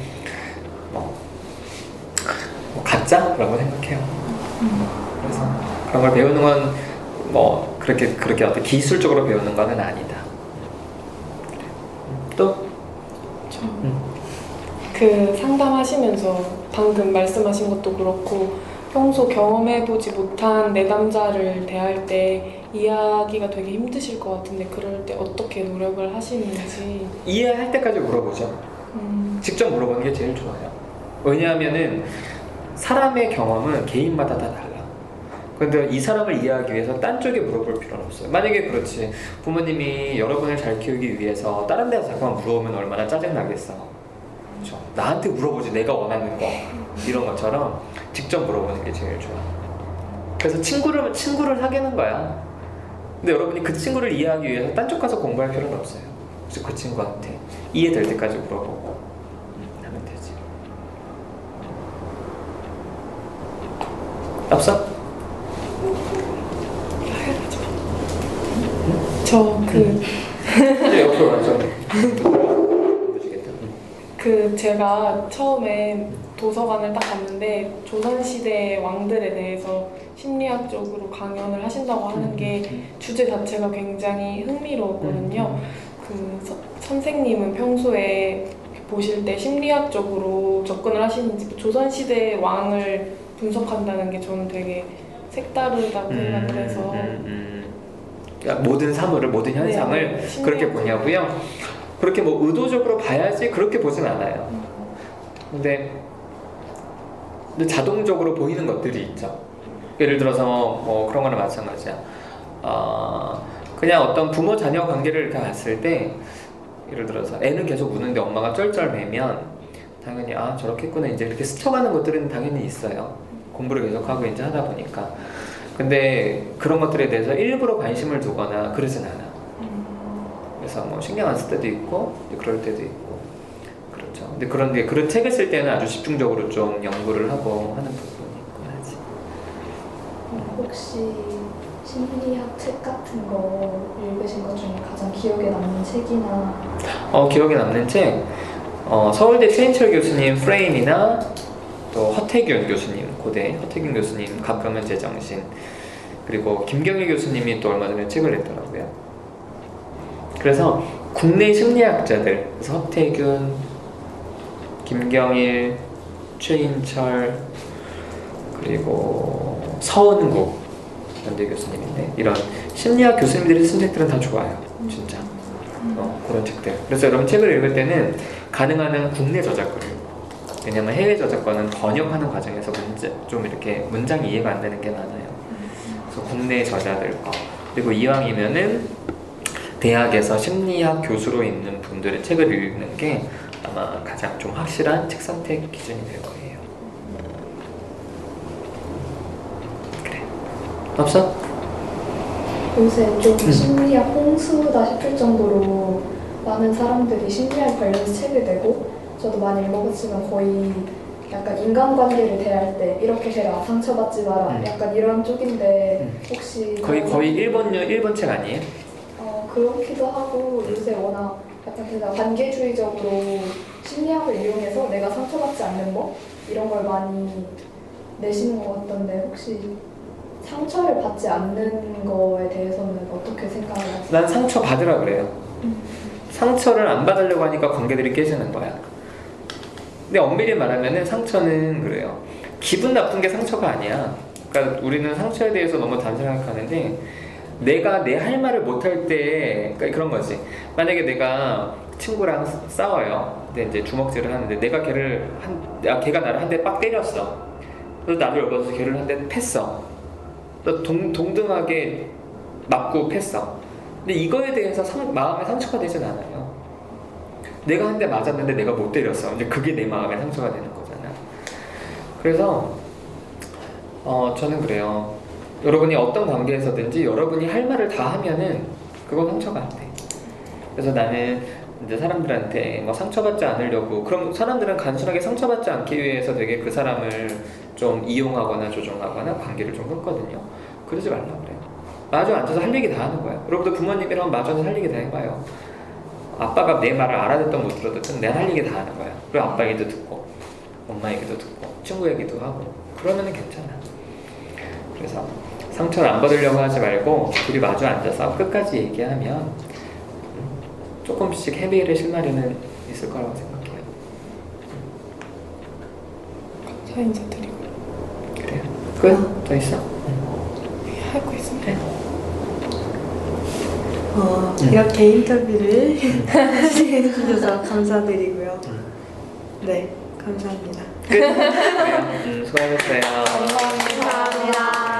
가짜라고 생각해요. 그래서 그런 걸 배우는 건 그렇게 어떤 기술적으로 배우는 거는 아니다. 또? 그 상담하시면서 방금 말씀하신 것도 그렇고 평소 경험해보지 못한 내담자를 대할 때 이해하기가 되게 힘드실 것 같은데 그럴 때 어떻게 노력을 하시는지. 이해할 때까지 물어보죠. 직접 물어보는 게 제일 좋아요. 왜냐하면은 사람의 경험은 개인마다 다 달라. 근데 이 사람을 이해하기 위해서 딴 쪽에 물어볼 필요는 없어요. 만약에 그렇지, 부모님이 여러분을 잘 키우기 위해서 다른 데서 자꾸만 물어보면 얼마나 짜증나겠어. 그렇죠? 나한테 물어보지, 내가 원하는 거. 이런 것처럼 직접 물어보는 게 제일 좋아. 그래서 친구를 사귀는 거야. 근데 여러분이 그 친구를 이해하기 위해서 딴 쪽 가서 공부할 필요는 없어요. 그래서 그 친구한테 이해될 때까지 물어보고 하면 되지. 없어? 옆으로 와서 제가 처음에 도서관을 딱 갔는데 조선시대 왕들에 대해서 심리학적으로 강연을 하신다고 하는 게 주제 자체가 굉장히 흥미로웠거든요. 그 선생님은 평소에 보실 때 심리학적으로 접근을 하시는지 조선시대 왕을 분석한다는 게 저는 되게 색다르다고 생각을 해서 그러니까 모든 사물을 모든 현상을 네, 그렇게 보냐고요? 그렇게 뭐 의도적으로 봐야지 그렇게 보진 않아요. 근데 자동적으로 보이는 것들이 있죠. 예를 들어서 뭐 그런 거나 마찬가지야. 그냥 어떤 부모 자녀 관계를 이렇게 봤을 때 예를 들어서 애는 계속 우는데 엄마가 쩔쩔매면 당연히 아 저렇겠구나 이제 이렇게 스쳐가는 것들은 당연히 있어요. 공부를 계속하고 이제 하다 보니까. 근데 그런 것들에 대해서 일부러 관심을 두거나 그러진 않아. 그래서 뭐 신경 안 쓸 때도 있고 그럴 때도 있고 그렇죠. 근데 그런데 그런 책을 쓸 때는 아주 집중적으로 좀 연구를 하고 하는 부분이 있곤 하지. 혹시 심리학 책 같은 거 읽으신 것 중에 가장 기억에 남는 책이나 기억에 남는 책 서울대 최인철 교수님 프레임이나 또 허태균 교수님 고대 허태균 교수님 가끔은 제정신 그리고 김경일 교수님이 또 얼마 전에 책을 냈더라고요. 그래서 국내 심리학자들 그래서 허태균, 김경일, 최인철 그리고 서은국 연대 교수님인데 이런 심리학 교수님들이 쓴 책들은 다 좋아요. 진짜 그런 책들. 그래서 여러분 책을 읽을 때는 가능한 한 국내 저작권을 왜냐면 해외 저작권은 번역하는 과정에서 좀 이렇게 문장이 이해가 안 되는 게 많아요. 그래서 국내 저자들 거 그리고 이왕이면은 대학에서 심리학 교수로 있는 분들의 책을 읽는 게 아마 가장 좀 확실한 책 선택 기준이 될 거예요. 그래. 없어? 요새 좀 심리학 홍수다 싶을 정도로 많은 사람들이 심리학 관련해서 책을 내고 저도 많이 읽어봤지만 거의 약간 인간관계를 대할 때 이렇게 해라 상처받지 마라 약간 이런 쪽인데 혹시 거의 일본 책 아니에요? 그렇기도 하고 요새 워낙 약간 그냥 관계주의적으로 심리학을 이용해서 내가 상처받지 않는 법 이런 걸 많이 내시는 것 같던데 혹시 상처를 받지 않는 거에 대해서는 어떻게 생각을 하세요? 난 상처 받으라 그래요. 상처를 안 받으려고 하니까 관계들이 깨지는 거야. 근데 엄밀히 말하면은 상처는 그래요. 기분 나쁜 게 상처가 아니야. 그러니까 우리는 상처에 대해서 너무 단순하게 생각하는데 내가 내 할 말을 못할 때 그러니까 그런 거지. 만약에 내가 친구랑 싸워요. 근데 이제 주먹질을 하는데 걔가 나를 한 대 빡 때렸어. 그래서 나도 열받아서 걔를 한 대 팼어. 동등하게 맞고 팼어. 근데 이거에 대해서 마음에 상처가 되진 않아요. 내가 한 대 맞았는데 내가 못 때렸어. 이제 그게 내 마음에 상처가 되는 거잖아. 그래서 저는 그래요. 여러분이 어떤 관계에서든지 여러분이 할 말을 다 하면은 그건 상처가 안 돼. 그래서 나는 이제 사람들한테 뭐 상처받지 않으려고 그럼 사람들은 단순하게 상처받지 않기 위해서 되게 그 사람을 좀 이용하거나 조종하거나 관계를 좀 끊거든요. 그러지 말라고 그래요. 마주 앉아서 할 얘기 다 하는 거야. 여러분들 부모님이랑 마주 앉아서 할 얘기 다 해봐요. 아빠가 내 말을 알아듣든 못 들어듣든 내가 할 얘기 다 하는 거야. 그리고 아빠 얘기도 듣고 엄마 얘기도 듣고 친구 얘기도 하고 그러면은 괜찮아. 그래서 상처를 안 받으려고 하지 말고 둘이 마주 앉아서 끝까지 얘기하면 조금씩 해결의 실마리는 있을 거라고 생각해요. 감사 인사드리고 그래요. 끝? 더 있어? 할 거 있으면 그래. 이렇게 인터뷰를 해주셔서 감사드리고요. 네, 감사합니다. 끝? 그래요. 수고하셨어요. 감사합니다. 감사합니다.